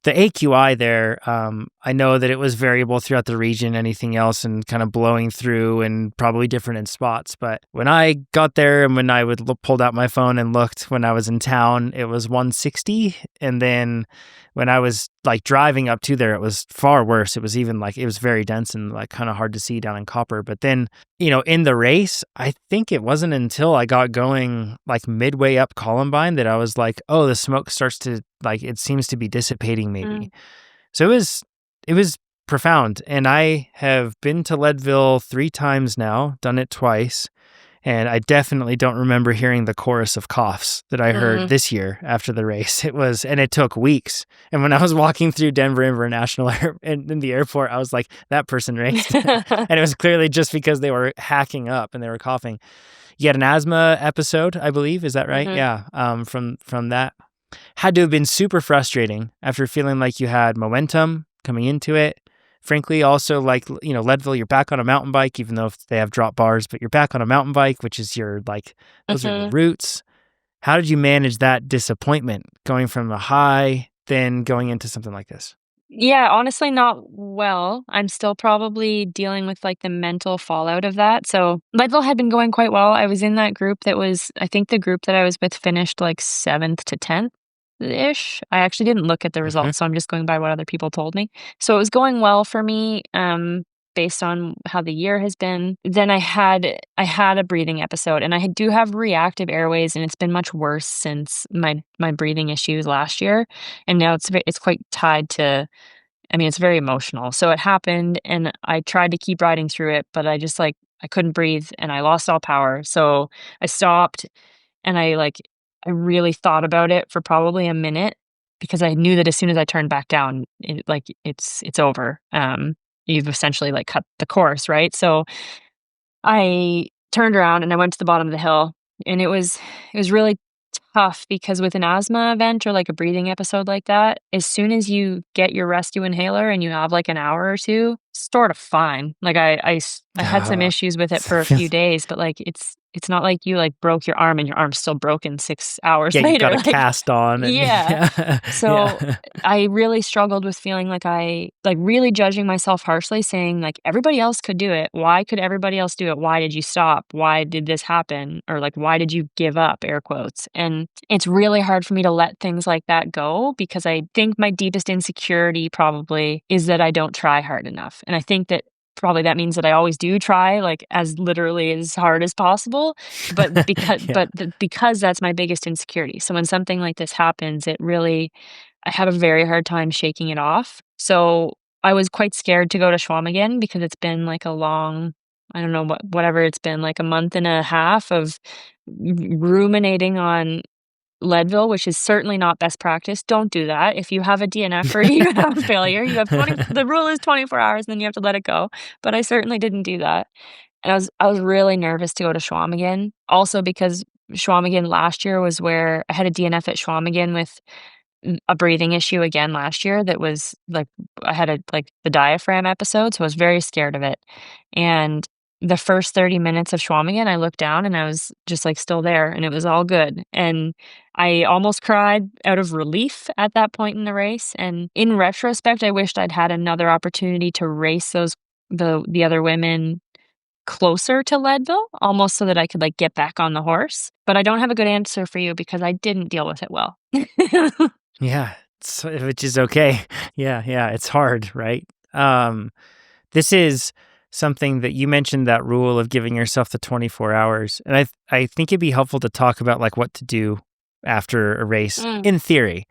the AQI there, I know that it was variable throughout the region, anything else, and kind of blowing through and probably different in spots. But when I got there and when I pulled out my phone and looked when I was in town, it was 160. And then when I was like driving up to there, it was far worse. It was even like, it was very dense and like kind of hard to see down in Copper. But then, in the race, I think it wasn't until I got going like midway up Columbine that I was like, oh, the smoke starts to, like, it seems to be dissipating maybe. So it was profound. And I have been to Leadville 3 times now, done it twice. And I definitely don't remember hearing the chorus of coughs that I heard this year after the race. And it took weeks. And when I was walking through Denver International in the airport, I was like, that person raced. And it was clearly just because they were hacking up and they were coughing. You had an asthma episode, I believe. Is that right? Yeah. From that. Had to have been super frustrating after feeling like you had momentum coming into it. Frankly, also, like, Leadville, you're back on a mountain bike, even though they have drop bars, but you're back on a mountain bike, which is those are your roots. How did you manage that disappointment going from a high, then going into something like this? Yeah, honestly, not well. I'm still probably dealing with like the mental fallout of that. So Leadville had been going quite well. I was in that group I think the group that I was with finished like 7th to 10th ish. I actually didn't look at the results, so I'm just going by what other people told me. So it was going well for me, based on how the year has been. Then I had a breathing episode, and I do have reactive airways, and it's been much worse since my breathing issues last year. And now it's quite tied to, I mean, it's very emotional. So it happened, and I tried to keep riding through it, but I just I couldn't breathe, and I lost all power. So I stopped, and I really thought about it for probably a minute, because I knew that as soon as I turned back down, it's over. You've essentially cut the course, right? So I turned around and I went to the bottom of the hill, and it was really tough, because with an asthma event or like a breathing episode like that, as soon as you get your rescue inhaler and you have like an hour or two, sort of fine. Like I had some issues with it for a few days, but it's not like you broke your arm and your arm's still broken 6 hours later. You got a cast on. Yeah. So I really struggled with feeling like really judging myself harshly, saying everybody else could do it. Why could everybody else do it? Why did you stop? Why did this happen? Or why did you give up, air quotes? And it's really hard for me to let things like that go, because I think my deepest insecurity probably is that I don't try hard enough. And I think that probably that means that I always do try, like, as literally as hard as possible, but Yeah. because that's my biggest insecurity. So when something like this happens, I have a very hard time shaking it off. So I was quite scared to go to Schwam again because it's been like a long, I don't know, whatever it's been, like a month and a half of ruminating on Leadville, which is certainly not best practice. Don't do that. If you have a DNF or you have a failure, you have 20 the rule is 24 hours, and then you have to let it go. But I certainly didn't do that. And I was really nervous to go to Schwam again. Also because Schwam again last year was where I had a DNF at Schwam again with a breathing issue again last year that was like I had the diaphragm episode, so I was very scared of it. And the first 30 minutes of Schwamigan, I looked down and I was just like still there and it was all good. And I almost cried out of relief at that point in the race. And in retrospect, I wished I'd had another opportunity to race the other women closer to Leadville, almost so that I could like get back on the horse. But I don't have a good answer for you because I didn't deal with it well. Yeah, which is okay. Yeah, it's hard, right? This is something that you mentioned, that rule of giving yourself the 24 hours. And I think it'd be helpful to talk about like what to do after a race in theory.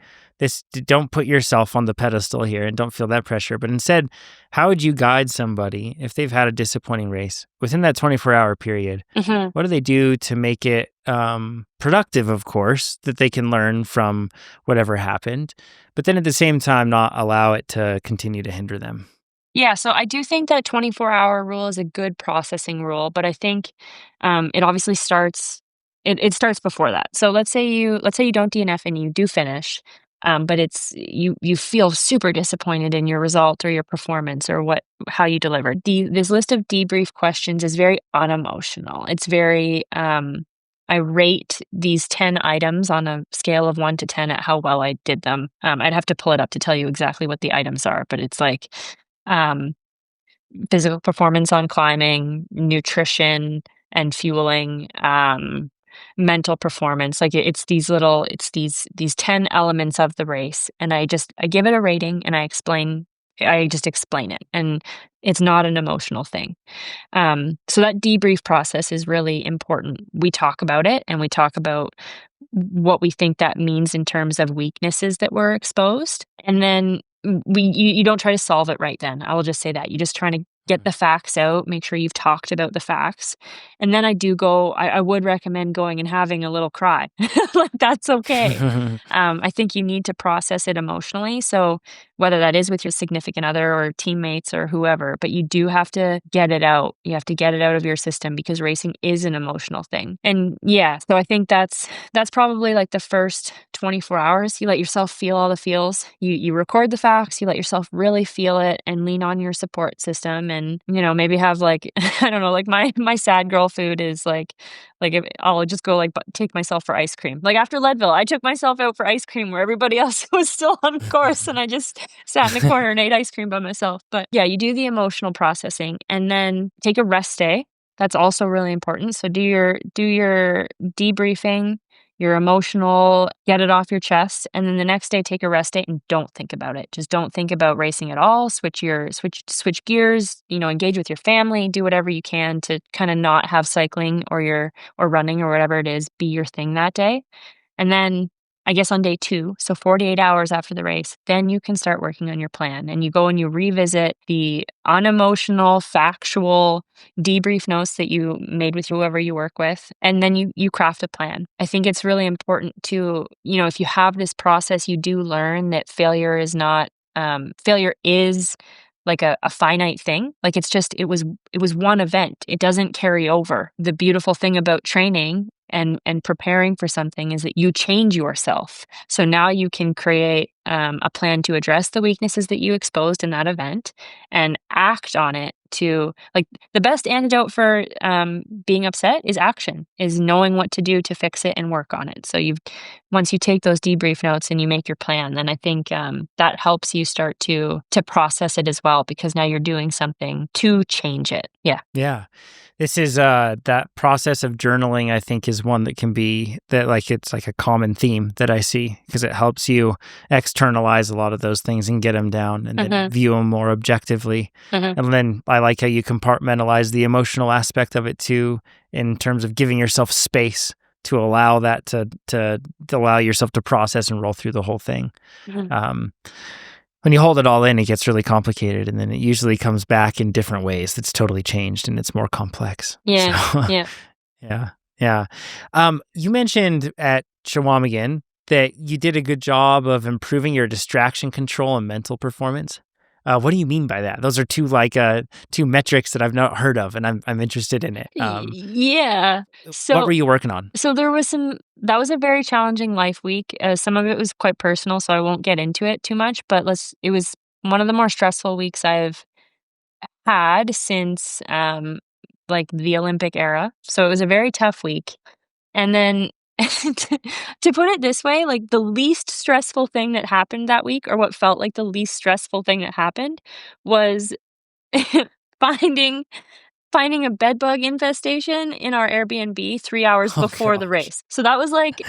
Don't put yourself on the pedestal here and don't feel that pressure, but instead, how would you guide somebody if they've had a disappointing race within that 24-hour period? Mhm. What do they do to make it productive, of course, that they can learn from whatever happened, but then at the same time, not allow it to continue to hinder them? Yeah, so I do think that 24-hour rule is a good processing rule, but I think it obviously it starts before that. So let's say you don't DNF and you do finish, but it's you feel super disappointed in your result or your performance or how you delivered. This list of debrief questions is very unemotional. It's very I rate these 10 items on a scale of 1 to 10 at how well I did them. I'd have to pull it up to tell you exactly what the items are, but it's like um, physical performance on climbing, nutrition and fueling, mental performance. Like it's these 10 elements of the race. And I give it a rating and I just explain it. And it's not an emotional thing. So that debrief process is really important. We talk about it and we talk about what we think that means in terms of weaknesses that were exposed. And then you don't try to solve it right then. I will just say that. You just try to get the facts out, make sure you've talked about the facts. And then I would recommend going and having a little cry. Like that's okay. I think you need to process it emotionally. So whether that is with your significant other or teammates or whoever, but you do have to get it out. You have to get it out of your system because racing is an emotional thing. And yeah, so I think that's probably like the first 24 hours. You let yourself feel all the feels. You record the facts, you let yourself really feel it and lean on your support system and, maybe have like, I don't know, like my sad girl food is I'll just go take myself for ice cream. Like after Leadville, I took myself out for ice cream where everybody else was still on course and I just sat in the corner and ate ice cream by myself. But yeah, you do the emotional processing and then take a rest day. That's also really important. So do your debriefing, your emotional, get it off your chest, and then the next day take a rest day and don't think about it. Just don't think about racing at all. Switch gears, engage with your family, do whatever you can to kind of not have cycling or running or whatever it is be your thing that day. And then I guess on day 2, so 48 hours after the race, then you can start working on your plan and you go and you revisit the unemotional, factual debrief notes that you made with whoever you work with. And then you craft a plan. I think it's really important to, if you have this process, you do learn that failure is like a finite thing. Like it was one event. It doesn't carry over. The beautiful thing about training and preparing for something is that you change yourself. So now you can create a plan to address the weaknesses that you exposed in that event and act on it to like the best antidote for being upset is action, is knowing what to do to fix it and work on it. So once you take those debrief notes and you make your plan, then I think that helps you start to process it as well, because now you're doing something to change it. Yeah. Yeah. This is that process of journaling, I think, is one that can be it's like a common theme that I see, because it helps you externalize a lot of those things and get them down and then view them more objectively. And then I like how you compartmentalize the emotional aspect of it too, in terms of giving yourself space to allow that to allow yourself to process and roll through the whole thing. Mhm. When you hold it all in, it gets really complicated, and then it usually comes back in different ways. It's totally changed and it's more complex. Yeah, So, yeah. yeah, yeah. You mentioned at Shawamigan that you did a good job of improving your distraction control and mental performance. What do you mean by that? Those are two metrics that I've not heard of, and I'm interested in it. Yeah. What So were you working on? there was that was a very challenging life week. Some of it was quite personal, so I won't get into it too much, but it was one of the more stressful weeks I've had since, like, the Olympic era. So it was a very tough week. And then to put it this way, like, the least stressful thing that happened that week, or what felt like the least stressful thing that happened, was finding finding a bedbug infestation in our Airbnb 3 hours Oh before the gosh. race. So that was, like,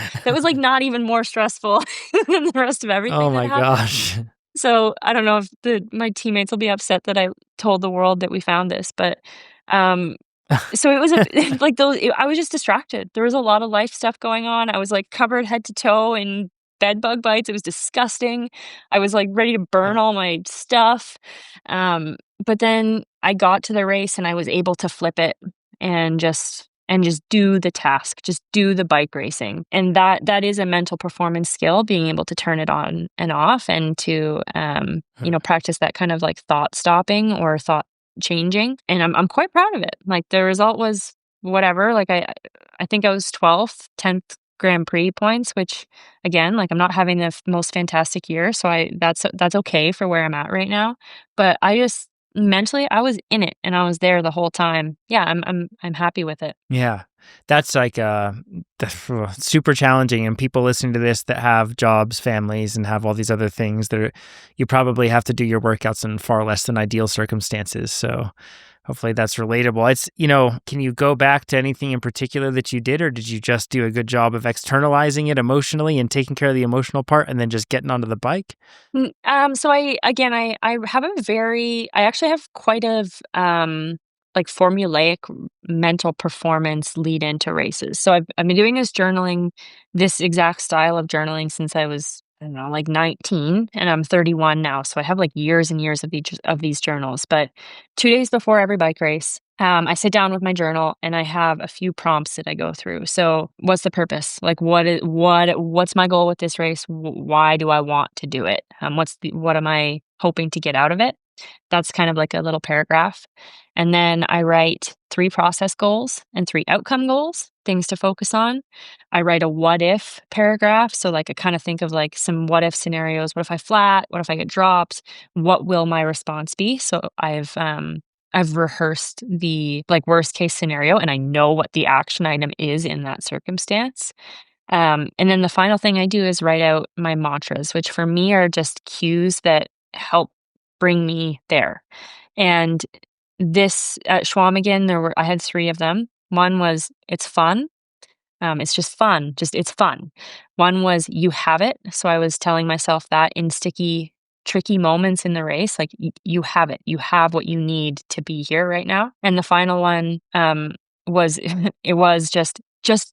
not even more stressful than the rest of Oh everything that my happened. gosh. So, I don't know if my teammates will be upset that I told the world that we found this, but, um, so it was like I was just distracted. There was a lot of life stuff going on. I was, like, covered head to toe in bed bug bites. It was disgusting. I was, like, ready to burn all my stuff. But then I got to the race and I was able to flip it and just do the task, just do the bike racing. And that is a mental performance skill, being able to turn it on and off, and to practice that kind of like thought stopping or thought changing. And I'm quite proud of it. Like, the result was whatever. Like, I think I was 12th, 10th Grand Prix points, which, again, like, I'm not having the most fantastic year, so that's okay for where I'm at right now. But I just mentally, I was in it and I was there the whole time. Yeah, I'm happy with it. Yeah. That's like super challenging, and people listening to this that have jobs, families, and have all these other things that you probably have to do your workouts in far less than ideal circumstances. So hopefully that's relatable. It's, can you go back to anything in particular that you did, or did you just do a good job of externalizing it emotionally and taking care of the emotional part and then just getting onto the bike? So I have I actually have quite a like, formulaic mental performance lead into races. So I've been doing this exact style of journaling since I was, I don't know, like, 19, and I'm 31 now. So I have, like, years and years of these journals. But 2 days before every bike race, I sit down with my journal and I have a few prompts that I go through. So, what's the purpose? Like, what's my goal with this race? Why do I want to do it? What am I hoping to get out of it? That's kind of like a little paragraph. And then I write 3 process goals and 3 outcome goals, things to focus on. I write a what if paragraph. So, like, I kind of think of, like, some what if scenarios. What if I flat? What if I get dropped? What will my response be? So I've rehearsed the, like, worst case scenario, and I know what the action item is in that circumstance. And then the final thing I do is write out my mantras, which for me are just cues that help bring me there. And this at Schwamigan, I had 3 of them. One was, it's fun. It's just fun. Just, it's fun. One was, you have it. So I was telling myself that in sticky, tricky moments in the race, like, you have it. You have what you need to be here right now. And the final one was it was just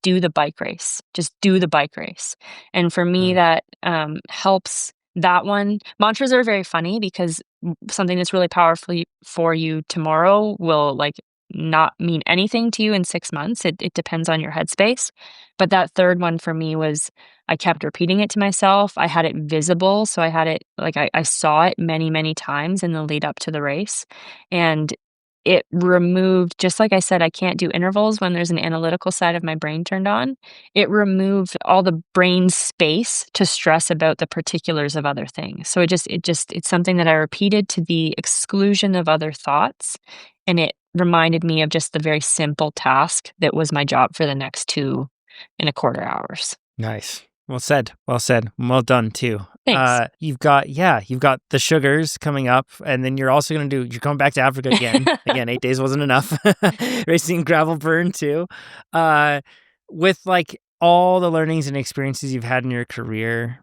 do the bike race. Just do the bike race. And for me, Mm. that helps. That one, mantras are very funny because something that's really powerful for you tomorrow will, like, not mean anything to you in 6 months. It depends on your headspace. But that third one for me was, I kept repeating it to myself. I had it visible, so I had it, like, I saw it many, many times in the lead up to the race. And it removed, just like I said, I can't do intervals when there's an analytical side of my brain turned on. It removed all the brain space to stress about the particulars of other things. So it's something that I repeated to the exclusion of other thoughts. And it reminded me of just the very simple task that was my job for the next 2.25 hours. Nice. Well said. Well said. Well done too. Thanks. You've got the sugars coming up, and then you're coming back to Africa again. Again, 8 days wasn't enough. Racing gravel burn too. With, like, all the learnings and experiences you've had in your career,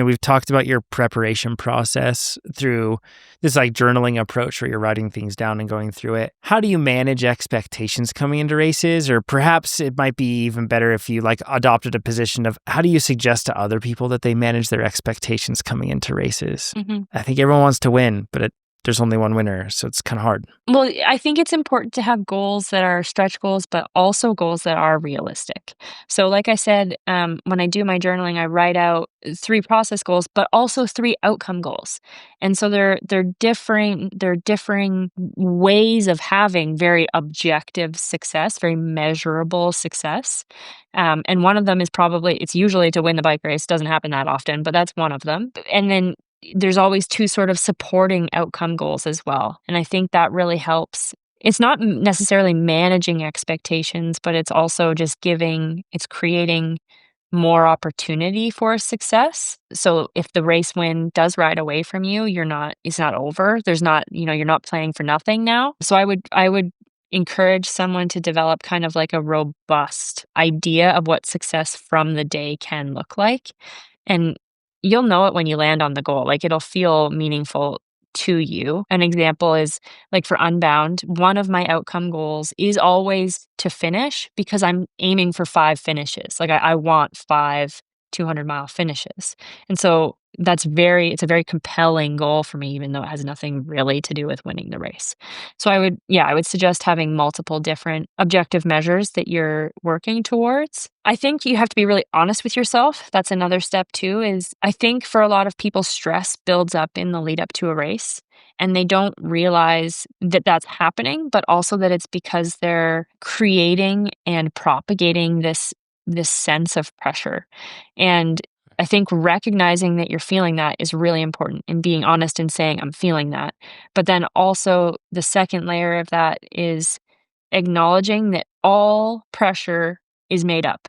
we've talked about your preparation process through this like journaling approach where you're writing things down and going through it. How do you manage expectations coming into races? Or perhaps it might be even better if you like adopted a position of how do you suggest to other people that they manage their expectations coming into races? I think everyone wants to win, but there's only one winner, so it's kind of hard. Well, I think it's important to have goals that are stretch goals, but also goals that are realistic. So like I said, when I do my journaling, I write out 3 process goals, but also 3 outcome goals. And so they're differing ways of having very objective success, very measurable success. And one of them is it's usually to win the bike race. Doesn't happen that often, but that's one of them. And then there's always 2 sort of supporting outcome goals as well. And I think that really helps. It's not necessarily managing expectations, but it's also just creating more opportunity for success. So if the race win does ride away from you, it's not over. There's not, you're not playing for nothing now. So I would encourage someone to develop kind of like a robust idea of what success from the day can look like. And you'll know it when you land on the goal. Like it'll feel meaningful to you. An example is like for Unbound, one of my outcome goals is always to finish because I'm aiming for 5 finishes. Like I want 5 200-mile finishes. And so it's a very compelling goal for me, even though it has nothing really to do with winning the race. So I would suggest having multiple different objective measures that you're working towards. I think you have to be really honest with yourself. That's another step too, is I think for a lot of people, stress builds up in the lead up to a race and they don't realize that that's happening, but also that it's because they're creating and propagating this sense of pressure. And I think recognizing that you're feeling that is really important and being honest and saying, I'm feeling that. But then also the second layer of that is acknowledging that all pressure is made up.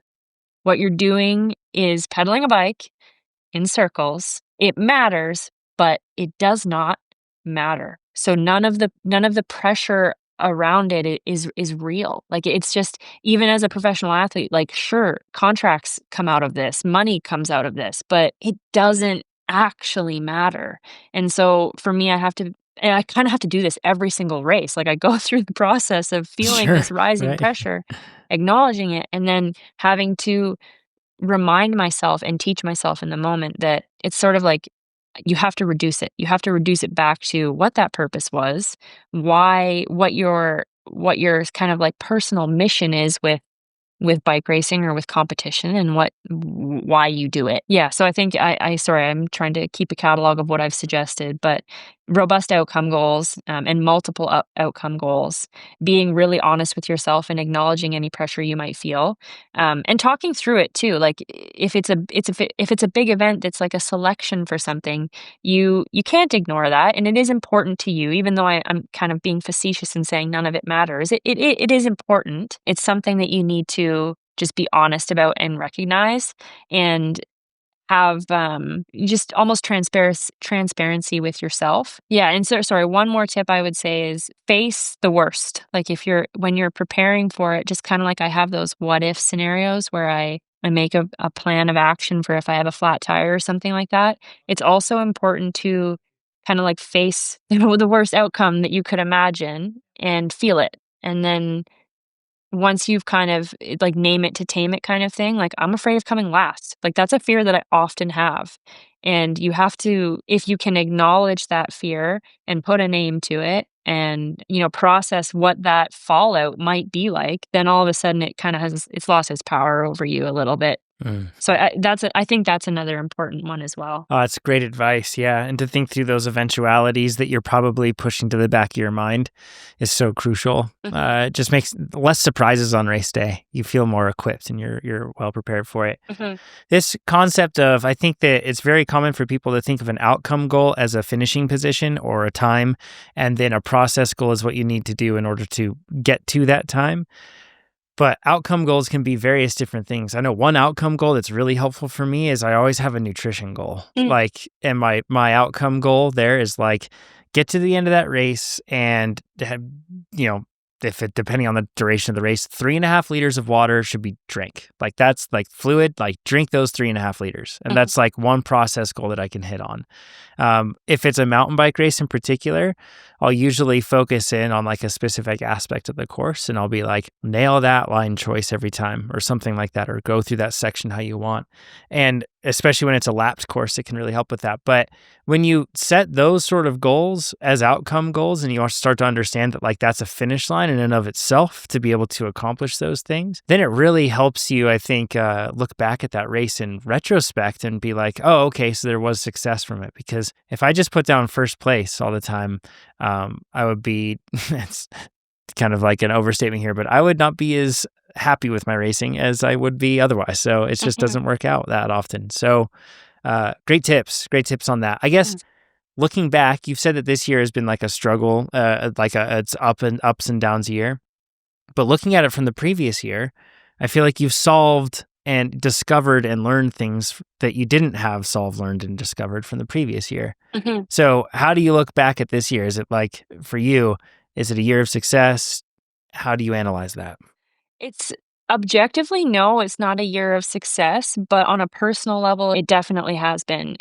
What you're doing is pedaling a bike in circles. It matters, but it does not matter. So none of the pressure around it is real. Like it's just, even as a professional athlete, like sure, contracts come out of this, money comes out of this, but it doesn't actually matter. And so for me, I kind of have to do this every single race. Like I go through the process of feeling this rising right. pressure, acknowledging it, and then having to remind myself and teach myself in the moment that it's sort of like you have to reduce it. You have to reduce it back to what that purpose was, what your kind of like personal mission is with bike racing or with competition, and why you do it. Yeah, so I think I'm trying to keep a catalog of what I've suggested, but robust outcome goals and multiple outcome goals, being really honest with yourself and acknowledging any pressure you might feel, and talking through it too. Like if it's a big event that's like a selection for something, you can't ignore that, and it is important to you. Even though I'm kind of being facetious and saying none of it matters, it is important. It's something that you need to just be honest about and recognize, and have just almost transparency with yourself. Yeah, and sorry, one more tip I would say is face the worst. Like when you're preparing for it, just kind of like I have those what if scenarios where I make a plan of action for if I have a flat tire or something like that. It's also important to kind of like face the worst outcome that you could imagine and feel it. And then once you've kind of like name it to tame it kind of thing, like I'm afraid of coming last. Like that's a fear that I often have. And you have to, if you can acknowledge that fear and put a name to it and, process what that fallout might be like, then all of a sudden it kind of it's lost its power over you a little bit. So I think that's another important one as well. Oh, that's great advice. Yeah. And to think through those eventualities that you're probably pushing to the back of your mind is so crucial. It just makes less surprises on race day. You feel more equipped and you're well prepared for it. This concept of, I think that it's very common for people to think of an outcome goal as a finishing position or a time, and then a process goal is what you need to do in order to get to that time. But outcome goals can be various different things. I know one outcome goal that's really helpful for me is I always have a nutrition goal. Like, and my outcome goal there is like, get to the end of that race and, depending on the duration of the race, 3.5 liters of water should be drank. Like that's like fluid, like drink those 3.5 liters. And that's like one process goal that I can hit on. If it's a mountain bike race in particular, I'll usually focus in on like a specific aspect of the course, and I'll be like, nail that line choice every time or something like that, or go through that section how you want. And especially when it's a lapped course, it can really help with that. But when you set those sort of goals as outcome goals, and you start to understand that like that's a finish line in and of itself to be able to accomplish those things, then it really helps you, I think, look back at that race in retrospect and be like, oh, okay, so there was success from it. Because if I just put down first place all the time, I would be, it's kind of like an overstatement here, but I would not be as happy with my racing as I would be otherwise. So it just doesn't work out that often. So great tips on that. I guess looking back, you've said that this year has been like a struggle, it's ups and downs year. But looking at it from the previous year, I feel like you've solved and discovered and learned things that you didn't have solved, learned, and discovered from the previous year. So how do you look back at this year? Is it like, for you, is it a year of success? How do you analyze that? It's objectively, no, it's not a year of success, but on a personal level, it definitely has been.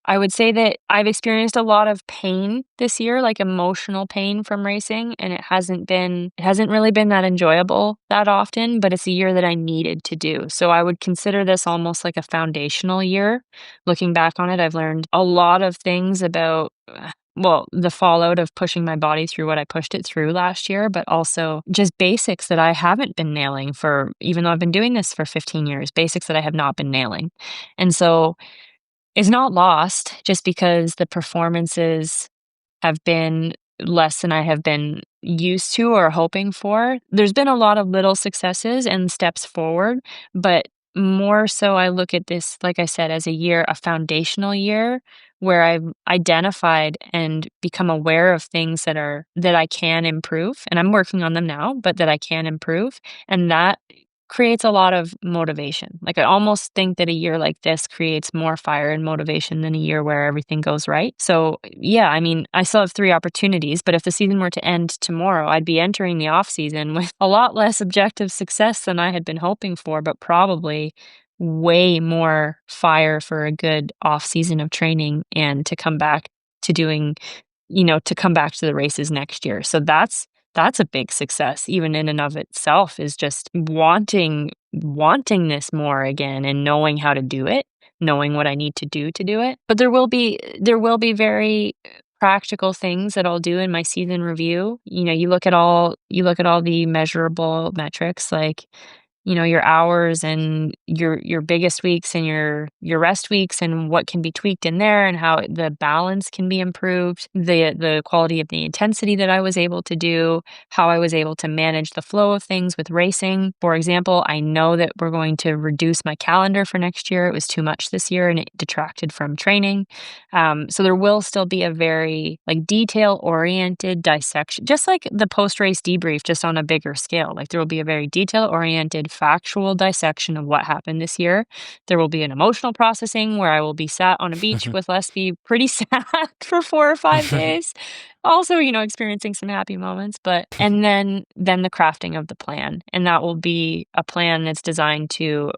I would say that I've experienced a lot of pain this year, like emotional pain from racing, and it hasn't really been that enjoyable that often, but it's a year that I needed to do. So I would consider this almost like a foundational year. Looking back on it, I've learned a lot of things about the fallout of pushing my body through what I pushed it through last year, but also just basics that I haven't been nailing even though I've been doing this for 15 years, basics that I have not been nailing. And so it's not lost just because the performances have been less than I have been used to or hoping for. There's been a lot of little successes and steps forward, but more so I look at this, like I said, as a foundational year where I've identified and become aware of things that I can improve, and I'm working on them now, but that I can improve. And that creates a lot of motivation. Like, I almost think that a year like this creates more fire and motivation than a year where everything goes right. So, yeah, I mean, I still have 3 opportunities, but if the season were to end tomorrow, I'd be entering the off season with a lot less objective success than I had been hoping for, but probably way more fire for a good off season of training and to come back to the races next year. So that's a big success, even in and of itself, is just wanting this more again and knowing how to do it, knowing what I need to do it. But there will be very practical things that I'll do in my season review. You look at all the measurable metrics, like, your hours and your biggest weeks and your rest weeks, and what can be tweaked in there, and how the balance can be improved, the quality of the intensity that I was able to do, how I was able to manage the flow of things with racing. For example, I know that we're going to reduce my calendar for next year. It was too much this year and it detracted from training. So there will still be a very detail-oriented dissection, just like the post-race debrief, just on a bigger scale. Like, there will be a very detail-oriented factual dissection of what happened this year. There will be an emotional processing where I will be sat on a beach with Leslie, pretty sad for 4 or 5 days. Also, experiencing some happy moments, and then the crafting of the plan. And that will be a plan that's designed to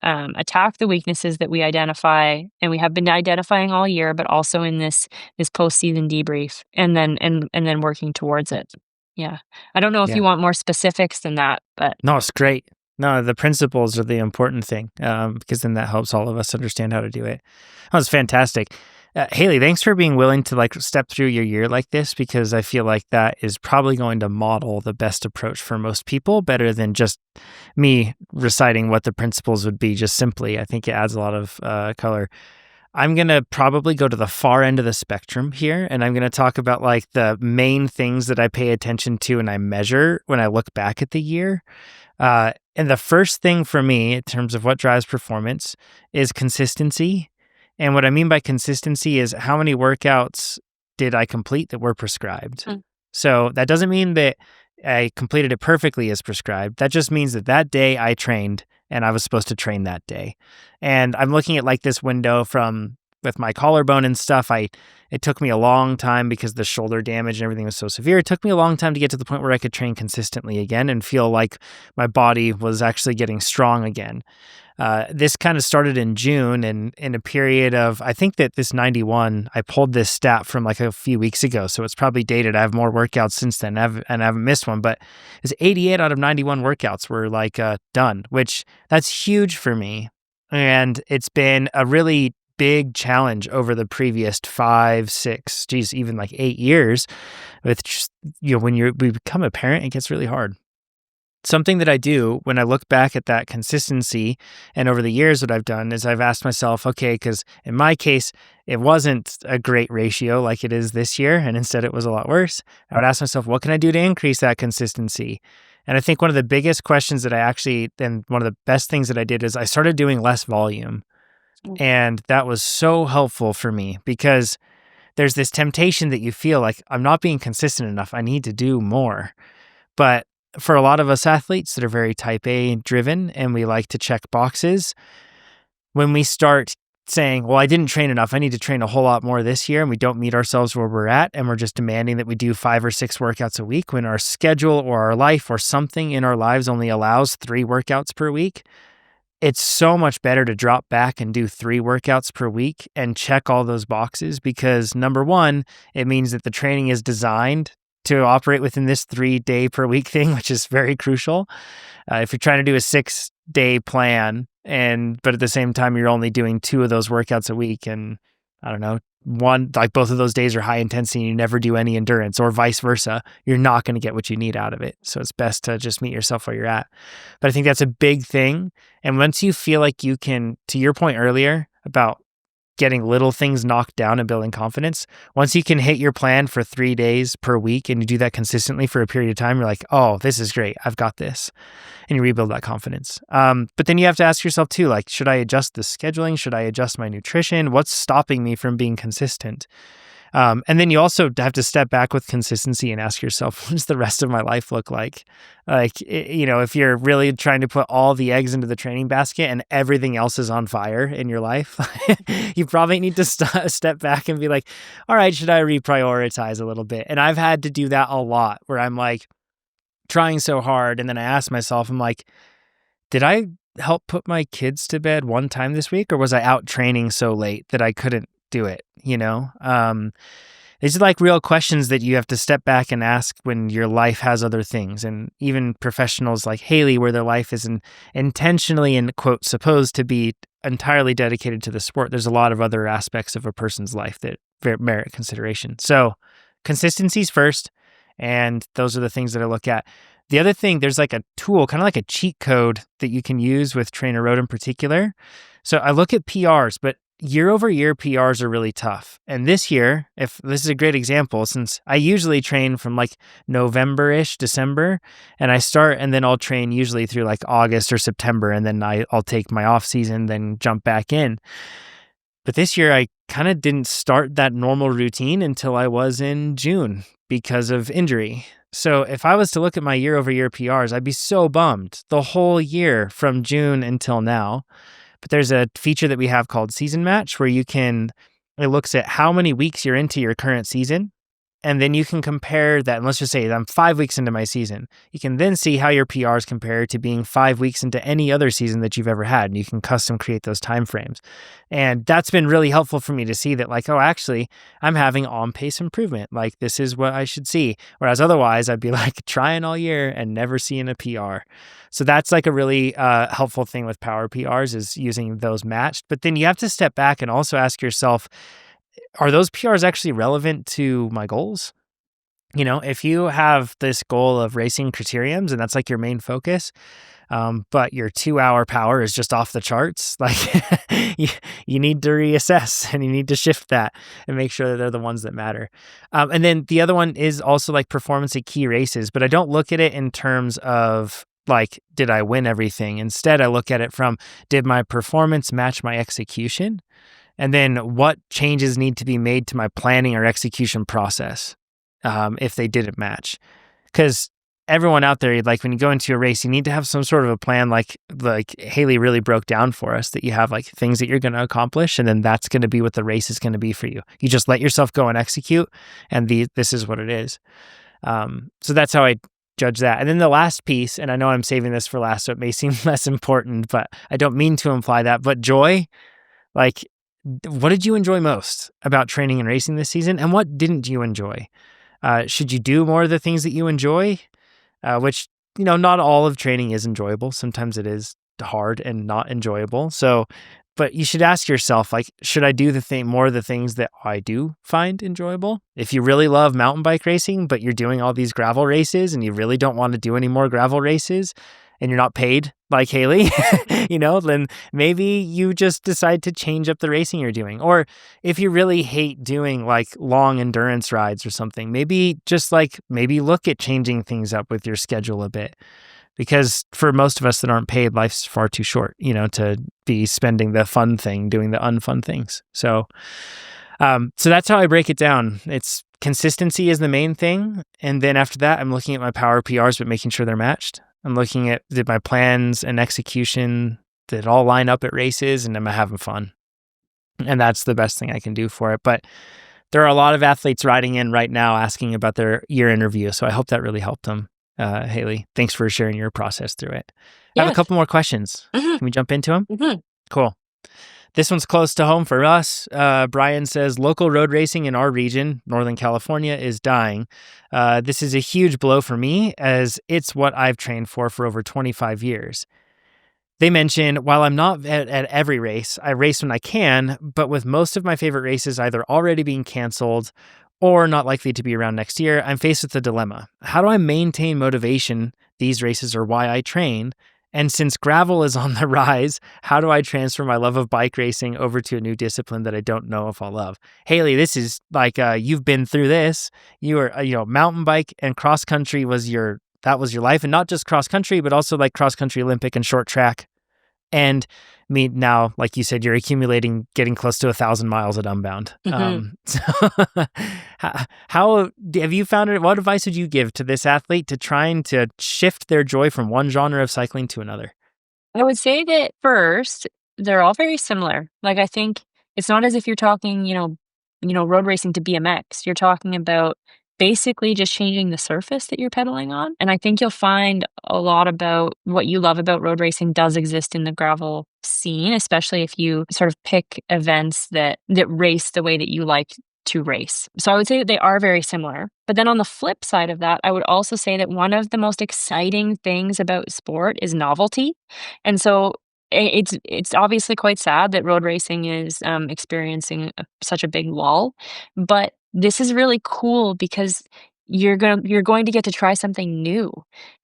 attack the weaknesses that we identify and we have been identifying all year, but also in this postseason debrief, and then working towards it. Yeah. I don't know if you want more specifics than that, but no, it's great. No, the principles are the important thing, because then that helps all of us understand how to do it. That was fantastic. Haley, thanks for being willing to step through your year like this, because I feel like that is probably going to model the best approach for most people, better than just me reciting what the principles would be just simply. I think it adds a lot of color. I'm going to probably go to the far end of the spectrum here, and I'm going to talk about the main things that I pay attention to and I measure when I look back at the year. And the first thing for me in terms of what drives performance is consistency. And what I mean by consistency is how many workouts did I complete that were prescribed? So that doesn't mean that I completed it perfectly as prescribed. That just means that day I trained and I was supposed to train that day. And I'm looking at this window from with my collarbone and stuff, it took me a long time because the shoulder damage and everything was so severe. It took me a long time to get to the point where I could train consistently again and feel like my body was actually getting strong again. This kind of started in June, and in a period of, I think that this 91, I pulled this stat from like a few weeks ago, so it's probably dated. I have more workouts since then, and I haven't missed one, but it's 88 out of 91 workouts were like done, which that's huge for me. And it's been a really big challenge over the previous 5, 6, even like 8 years. With just, when we become a parent, it gets really hard. Something that I do when I look back at that consistency and over the years what I've done is I've asked myself, okay, because in my case, it wasn't a great ratio like it is this year, and instead it was a lot worse. I would ask myself, what can I do to increase that consistency? And I think one of the biggest questions that and one of the best things that I did is I started doing less volume. And that was so helpful for me because there's this temptation that you feel like I'm not being consistent enough. I need to do more. But for a lot of us athletes that are very type A driven and we like to check boxes, when we start saying, well, I didn't train enough, I need to train a whole lot more this year, and we don't meet ourselves where we're at, and we're just demanding that we do 5 or 6 workouts a week when our schedule or our life or something in our lives only allows 3 workouts per week, it's so much better to drop back and do 3 workouts per week and check all those boxes because number one, it means that the training is designed to operate within this 3-day per week thing, which is very crucial. If you're trying to do a 6-day plan but at the same time, you're only doing 2 of those workouts a week and I don't know, both of those days are high intensity and you never do any endurance or vice versa, you're not going to get what you need out of it. So it's best to just meet yourself where you're at. But I think that's a big thing. And once you feel like you can, to your point earlier about getting little things knocked down and building confidence, once you can hit your plan for 3 days per week and you do that consistently for a period of time, you're like, oh, this is great. I've got this. And you rebuild that confidence. But then you have to ask yourself too, like, should I adjust the scheduling? Should I adjust my nutrition? What's stopping me from being consistent? And then you also have to step back with consistency and ask yourself, what does the rest of my life look like? Like, if you're really trying to put all the eggs into the training basket and everything else is on fire in your life, you probably need to step back and be like, all right, should I reprioritize a little bit? And I've had to do that a lot where I'm like trying so hard. And then I ask myself, I'm like, did I help put my kids to bed one time this week? Or was I out training so late that I couldn't do it? These are like real questions that you have to step back and ask when your life has other things. And even professionals like Haley, where their life is intentionally, in quote, supposed to be entirely dedicated to the sport, there's a lot of other aspects of a person's life that merit consideration. So consistency's first, and those are the things that I look at. The other thing, there's like a tool, kind of like a cheat code that you can use with TrainerRoad in particular. So I look at PRs, but year-over-year PRs are really tough. And this year, if this is a great example, since I usually train from like November-ish, December, and I start and then I'll train usually through like August or September, and then I'll take my off season, then jump back in. But this year, I kind of didn't start that normal routine until I was in June because of injury. So if I was to look at my year-over-year PRs, I'd be so bummed the whole year from June until now. But there's a feature that we have called Season Match where it looks at how many weeks you're into your current season. And then you can compare that. And let's just say I'm 5 weeks into my season. You can then see how your PRs compare to being 5 weeks into any other season that you've ever had. And you can custom create those timeframes. And that's been really helpful for me to see that, like, oh, actually, I'm having on-pace improvement. Like, this is what I should see. Whereas otherwise, I'd be like trying all year and never seeing a PR. So that's like a really helpful thing with power PRs is using those matched. But then you have to step back and also ask yourself, are those PRs actually relevant to my goals? If you have this goal of racing criteriums and that's like your main focus, but your 2-hour power is just off the charts, like you need to reassess and you need to shift that and make sure that they're the ones that matter. And then the other one is also like performance at key races, but I don't look at it in terms of like, did I win everything? Instead, I look at it from, did my performance match my execution? And then what changes need to be made to my planning or execution process if they didn't match? Because everyone out there, like when you go into a race, you need to have some sort of a plan, like Haley really broke down for us, that you have like things that you're going to accomplish, and then that's going to be what the race is going to be for you. You just let yourself go and execute, and this is what it is. So that's how I judge that. And then the last piece, and I know I'm saving this for last, so it may seem less important, but I don't mean to imply that, but joy, like what did you enjoy most about training and racing this season, and what didn't you enjoy? Should you do more of the things that you enjoy? Which, not all of training is enjoyable. Sometimes it is hard and not enjoyable. So, but you should ask yourself, like, should I do more of the things that I do find enjoyable? If you really love mountain bike racing, but you're doing all these gravel races and you really don't want to do any more gravel races, and you're not paid like Haley, then maybe you just decide to change up the racing you're doing. Or if you really hate doing like long endurance rides or something, maybe look at changing things up with your schedule a bit. Because for most of us that aren't paid, life's far too short, to be spending the fun thing doing the unfun things. So that's how I break it down. It's consistency is the main thing. And then after that, I'm looking at my power PRs, but making sure they're matched. I'm looking at did my plans and execution, did it all line up at races, and am I having fun? And that's the best thing I can do for it. But there are a lot of athletes writing in right now asking about their year interview. So I hope that really helped them. Haley, thanks for sharing your process through it. I have a couple more questions. Can we jump into them? Cool. This one's close to home for us. Brian says, local road racing in our region, Northern California, is dying. This is a huge blow for me, as it's what I've trained for over 25 years. They mention, while I'm not at every race, I race when I can, but with most of my favorite races either already being canceled or not likely to be around next year, I'm faced with a dilemma. How do I maintain motivation? These races are why I train. And since gravel is on the rise, how do I transfer my love of bike racing over to a new discipline that I don't know if I'll love? Haley, this is like, you've been through this. You were, mountain bike and cross country was your life, and not just cross country, but also like cross country, Olympic, and short track. And now, like you said, you're accumulating, getting close to 1,000 miles at Unbound. So how have you found it? What advice would you give to this athlete to trying to shift their joy from one genre of cycling to another? I would say that first, they're all very similar. Like, I think it's not as if you're talking, road racing to BMX. You're talking about basically just changing the surface that you're pedaling on. And I think you'll find a lot about what you love about road racing does exist in the gravel scene, especially if you sort of pick events that race the way that you like to race. So I would say that they are very similar. But then on the flip side of that, I would also say that one of the most exciting things about sport is novelty. And so it's obviously quite sad that road racing is experiencing such a big lull, but this is really cool because you're going to get to try something new,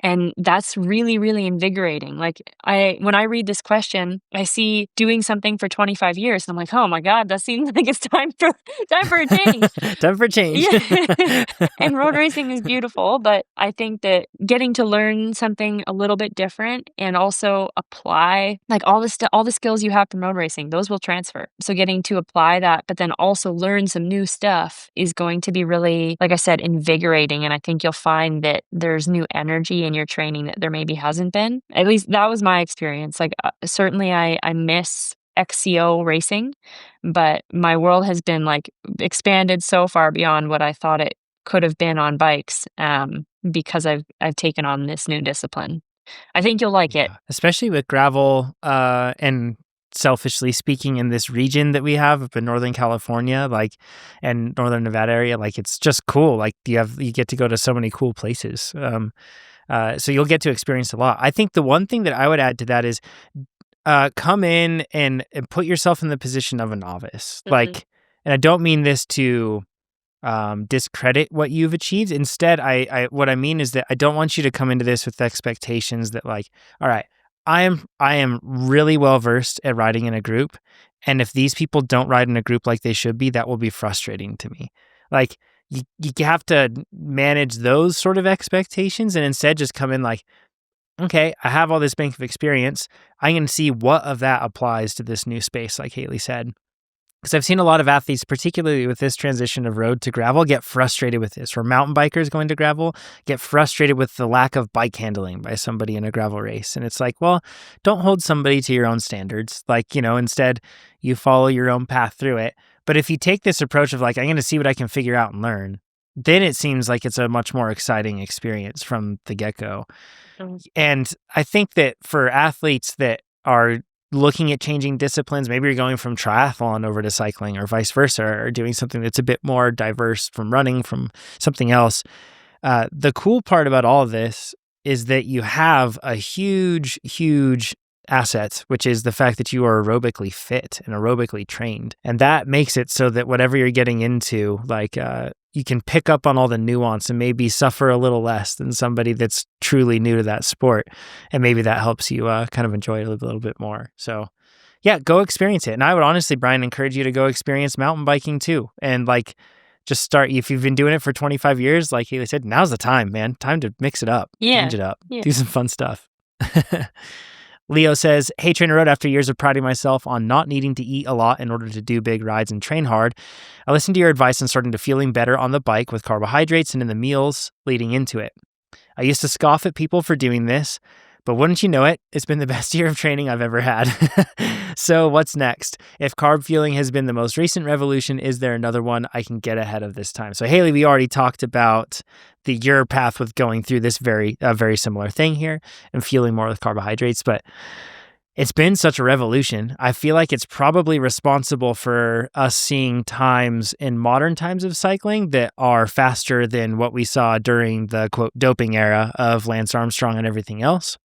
and that's really, really invigorating. Like, when I read this question, I see doing something for 25 years, and I'm like, oh my God, that seems like it's time for a change. Time for change. Yeah. And road racing is beautiful, but I think that getting to learn something a little bit different and also apply like all the skills you have from road racing, those will transfer. So getting to apply that, but then also learn some new stuff is going to be really, like I said, invigorating. And I think you'll find that there's new energy in your training that there maybe hasn't been. At least that was my experience. Like, certainly I miss XCO racing, but my world has been like expanded so far beyond what I thought it could have been on bikes, because I've taken on this new discipline. I think you'll like it. Especially with gravel, and selfishly speaking, in this region that we have up in Northern California, like, and Northern Nevada area, like, it's just cool. Like, you get to go to so many cool places. So you'll get to experience a lot. I think the one thing that I would add to that is, come in and put yourself in the position of a novice. Like, and I don't mean this to discredit what you've achieved. Instead, what I mean is that I don't want you to come into this with expectations that, like, all right, I am really well versed at riding in a group, and if these people don't ride in a group like they should be, that will be frustrating to me. Like, you have to manage those sort of expectations, and instead just come in like, okay, I have all this bank of experience. I can see what of that applies to this new space, like Haley said. because I've seen a lot of athletes, particularly with this transition of road to gravel, get frustrated with this. Or mountain bikers going to gravel get frustrated with the lack of bike handling by somebody in a gravel race. And it's like, well, don't hold somebody to your own standards. Like, instead you follow your own path through it. But if you take this approach of like, I'm going to see what I can figure out and learn, then it seems like it's a much more exciting experience from the get-go. And I think that for athletes that are looking at changing disciplines, maybe you're going from triathlon over to cycling or vice versa, or doing something that's a bit more diverse from running, from something else. The cool part about all of this is that you have a huge, huge asset, which is the fact that you are aerobically fit and aerobically trained. And that makes it so that whatever you're getting into, like, you can pick up on all the nuance and maybe suffer a little less than somebody that's truly new to that sport. And maybe that helps you kind of enjoy it a little bit more. So yeah, go experience it. And I would honestly, Brian, encourage you to go experience mountain biking too. And like, just start, if you've been doing it for 25 years, like Haley said, now's the time, man. Time to mix it up, change it up, do some fun stuff. Leo says, hey, TrainerRoad, after years of priding myself on not needing to eat a lot in order to do big rides and train hard, I listened to your advice and started to feeling better on the bike with carbohydrates and in the meals leading into it. I used to scoff at people for doing this, but wouldn't you know it, it's been the best year of training I've ever had. So what's next? If carb fueling has been the most recent revolution, is there another one I can get ahead of this time? So Haley, we already talked about your path with going through this very similar thing here and fueling more with carbohydrates, but it's been such a revolution. I feel like it's probably responsible for us seeing times in modern times of cycling that are faster than what we saw during the quote doping era of Lance Armstrong and everything else.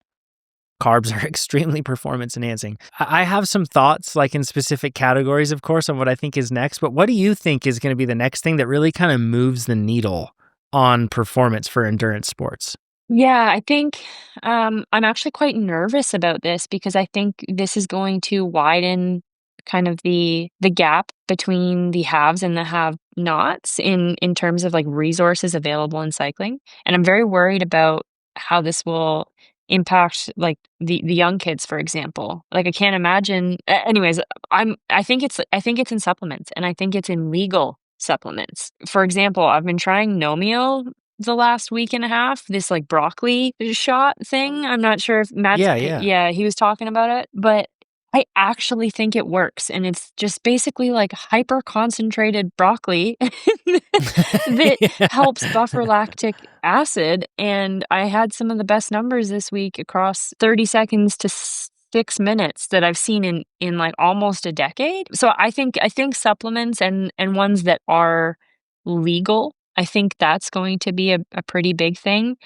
Carbs are extremely performance enhancing. I have some thoughts, like in specific categories, of course, on what I think is next, but what do you think is going to be the next thing that really kind of moves the needle on performance for endurance sports? Yeah, I think I'm actually quite nervous about this because I think this is going to widen kind of the gap between the haves and the have-nots in terms of like resources available in cycling. And I'm very worried about how this will impact like the young kids, for example. Like I can't imagine. Anyways, I think it's in supplements, and I think it's in legal supplements. For example, I've been trying Nomeo the last week and a half, this like broccoli shot thing. I'm not sure if Matt's, Yeah. he was talking about it, but I actually think it works. And it's just basically like hyper concentrated broccoli that helps buffer lactic acid. And I had some of the best numbers this week across 30 seconds to 6 minutes that I've seen in like almost a decade. So I think supplements and ones that are legal, I think that's going to be a pretty big thing,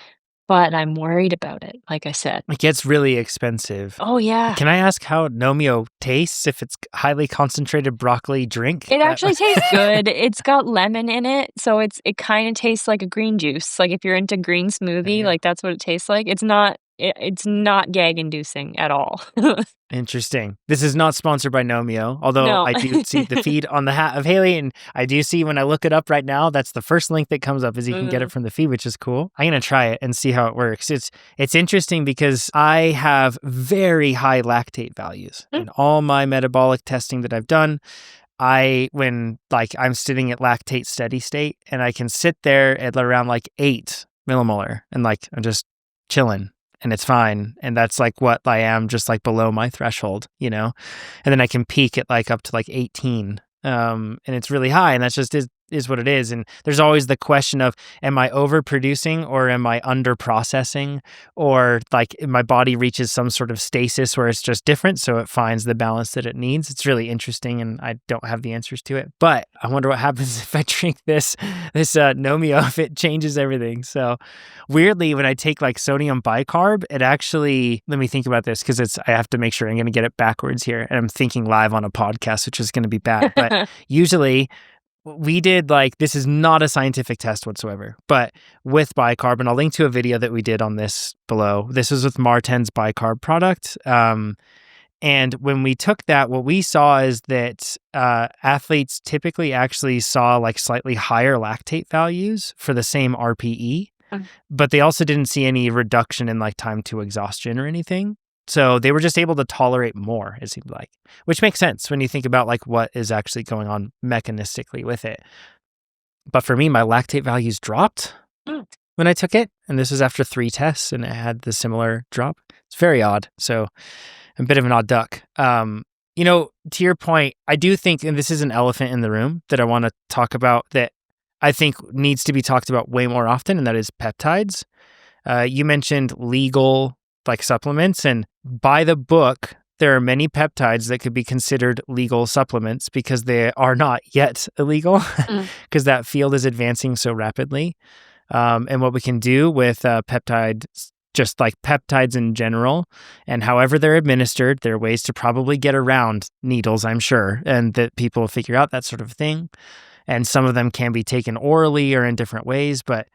but I'm worried about it, like I said. It gets really expensive. Oh, yeah. Can I ask how Nomeo tastes if it's highly concentrated broccoli drink? It actually tastes good. It's got lemon in it, so it kind of tastes like a green juice. Like if you're into green smoothie, like that's what it tastes like. It's not gag-inducing at all. Interesting. This is not sponsored by Nomeo, although No. I do see the feed on the hat of Haley, and I do see when I look it up right now, that's the first link that comes up is you can get it from the feed, which is cool. I'm going to try it and see how it works. It's interesting because I have very high lactate values in all my metabolic testing that I've done. When I'm sitting at lactate steady state, and I can sit there at around like 8 millimolar and like I'm just chilling. And it's fine. And that's like what I am, just like below my threshold, And then I can peak at like up to like 18. And it's really high. And that's just is what it is. And there's always the question of, am I overproducing or am I under processing? Or like my body reaches some sort of stasis where it's just different. So it finds the balance that it needs. It's really interesting. And I don't have the answers to it, but I wonder what happens if I drink this Nomeo, if it changes everything. So weirdly, when I take like sodium bicarb, it actually, let me think about this because I have to make sure I'm going to get it backwards here. And I'm thinking live on a podcast, which is going to be bad. But usually we did this is not a scientific test whatsoever, but with bicarb, and I'll link to a video that we did on this below. This was with Marten's bicarb product. And when we took that, what we saw is that athletes typically actually saw like slightly higher lactate values for the same RPE, but they also didn't see any reduction in like time to exhaustion or anything. So they were just able to tolerate more, it seemed like, which makes sense when you think about like what is actually going on mechanistically with it. But for me, my lactate values dropped when I took it. And this was after 3 tests and it had the similar drop. It's very odd. So a bit of an odd duck. To your point, I do think, and this is an elephant in the room that I want to talk about that I think needs to be talked about way more often, and that is peptides. You mentioned legal like supplements, and by the book, there are many peptides that could be considered legal supplements because they are not yet illegal because that field is advancing so rapidly. And what we can do with peptides, just like peptides in general, and however they're administered, there are ways to probably get around needles, I'm sure, and that people figure out that sort of thing. And some of them can be taken orally or in different ways, but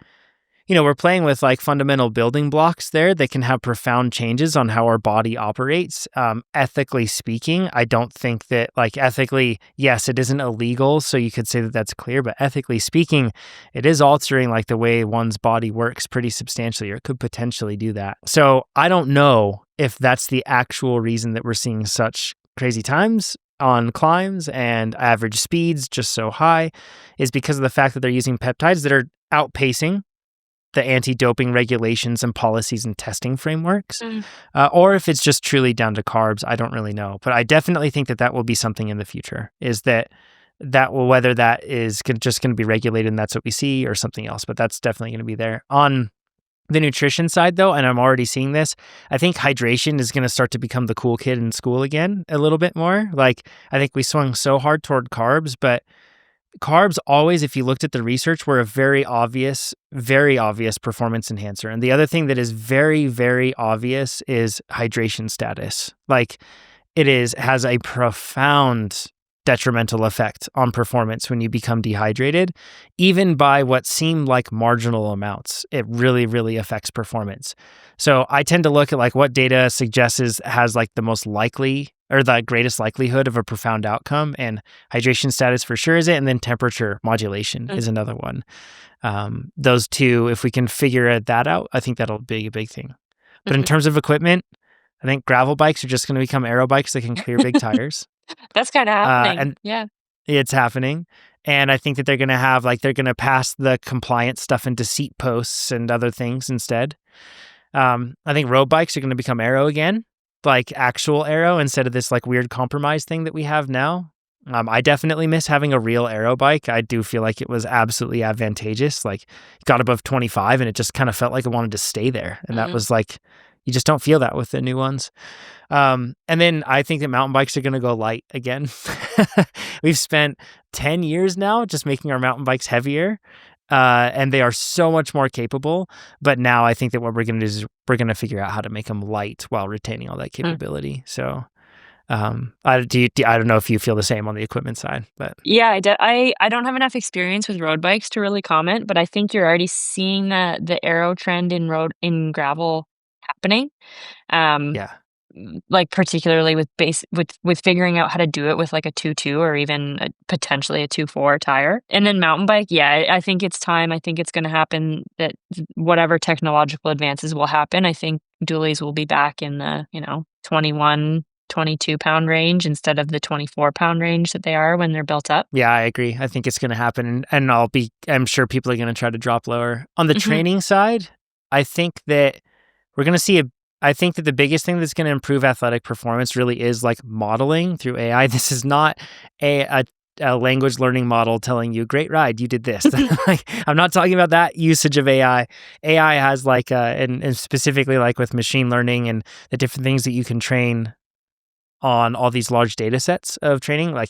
we're playing with like fundamental building blocks there that can have profound changes on how our body operates. Ethically speaking, I don't think that like ethically, yes, it isn't illegal. So you could say that that's clear, but ethically speaking, it is altering like the way one's body works pretty substantially, or it could potentially do that. So I don't know if that's the actual reason that we're seeing such crazy times on climbs and average speeds just so high is because of the fact that they're using peptides that are outpacing the anti-doping regulations and policies and testing frameworks, or if it's just truly down to carbs, I don't really know. But I definitely think that will be something in the future, is that will, whether that is just going to be regulated and that's what we see or something else, but that's definitely going to be there. On the nutrition side though, and I'm already seeing this, I think hydration is going to start to become the cool kid in school again a little bit more. Like I think we swung so hard toward carbs, but carbs always, if you looked at the research, were a very obvious performance enhancer. And the other thing that is very, very obvious is hydration status. Like it has a profound detrimental effect on performance when you become dehydrated, even by what seem like marginal amounts. It really, really affects performance. So I tend to look at like what data suggests has like the most likely or the greatest likelihood of a profound outcome, and hydration status for sure is it, and then temperature modulation is another one. Those two, if we can figure that out, I think that'll be a big thing. But in terms of equipment, I think gravel bikes are just going to become aero bikes that can clear big tires. That's kind of happening. And yeah. It's happening. And I think that they're going to have they're going to pass the compliance stuff into seat posts and other things instead. I think road bikes are going to become aero again, like actual aero instead of this like weird compromise thing that we have now. I definitely miss having a real aero bike. I do feel like it was absolutely advantageous. Like it got above 25 and it just kind of felt like it wanted to stay there. And that was like, you just don't feel that with the new ones. And then I think that mountain bikes are going to go light again. We've spent 10 years now just making our mountain bikes heavier. And they are so much more capable. But now I think that what we're going to do is we're going to figure out how to make them light while retaining all that capability. So I don't know if you feel the same on the equipment side, but yeah, I don't have enough experience with road bikes to really comment, but I think you're already seeing the aero trend in gravel happening. yeah. Like particularly with figuring out how to do it with like a 2.2 or even potentially a 2.4 tire. And then mountain bike, yeah, I think it's time. I think it's going to happen that whatever technological advances will happen, I think dualies will be back in the 21, 22 pound range instead of the 24 pound range that they are when they're built up. Yeah, I agree. I think it's going to happen, and I'm sure people are going to try to drop lower. On the training side, I think that we're going to see I think that the biggest thing that's going to improve athletic performance really is like modeling through AI. This is not a language learning model telling you, great ride, you did this. Like, I'm not talking about that usage of AI. AI has like, and specifically like with machine learning and the different things that you can train on all these large data sets of training. Like,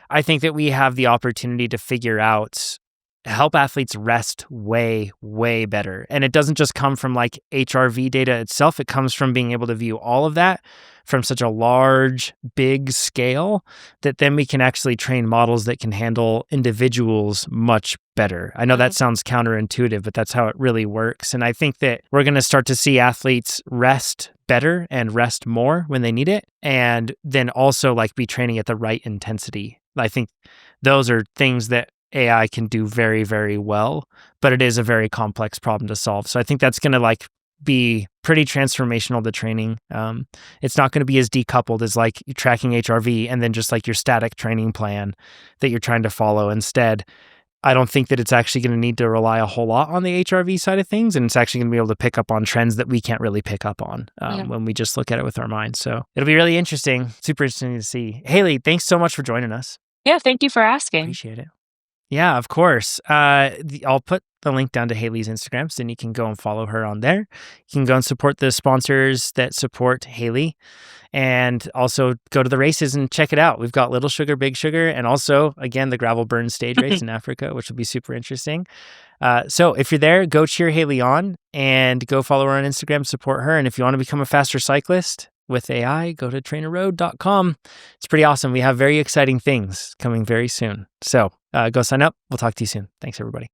I think that we have the opportunity to figure out help athletes rest way, way better. And it doesn't just come from like HRV data itself. It comes from being able to view all of that from such a large, big scale that then we can actually train models that can handle individuals much better. I know that sounds counterintuitive, but that's how it really works. And I think that we're going to start to see athletes rest better and rest more when they need it. And then also like be training at the right intensity. I think those are things that AI can do very, very well, but it is a very complex problem to solve. So I think that's going to like be pretty transformational to training. It's not going to be as decoupled as like tracking HRV and then just like your static training plan that you're trying to follow. Instead, I don't think that it's actually going to need to rely a whole lot on the HRV side of things. And it's actually going to be able to pick up on trends that we can't really pick up on when we just look at it with our minds. So it'll be really interesting, super interesting to see. Haley, thanks so much for joining us. Yeah, thank you for asking. Appreciate it. Yeah, of course. I'll put the link down to Haley's Instagram, so then you can go and follow her on there. You can go and support the sponsors that support Haley, and also go to the races and check it out. We've got Little Sugar, Big Sugar, and also, again, the Gravel Burn stage race in Africa, which will be super interesting. So if you're there, go cheer Haley on and go follow her on Instagram, support her. And if you want to become a faster cyclist with AI, go to TrainerRoad.com. It's pretty awesome. We have very exciting things coming very soon. So go sign up. We'll talk to you soon. Thanks, everybody.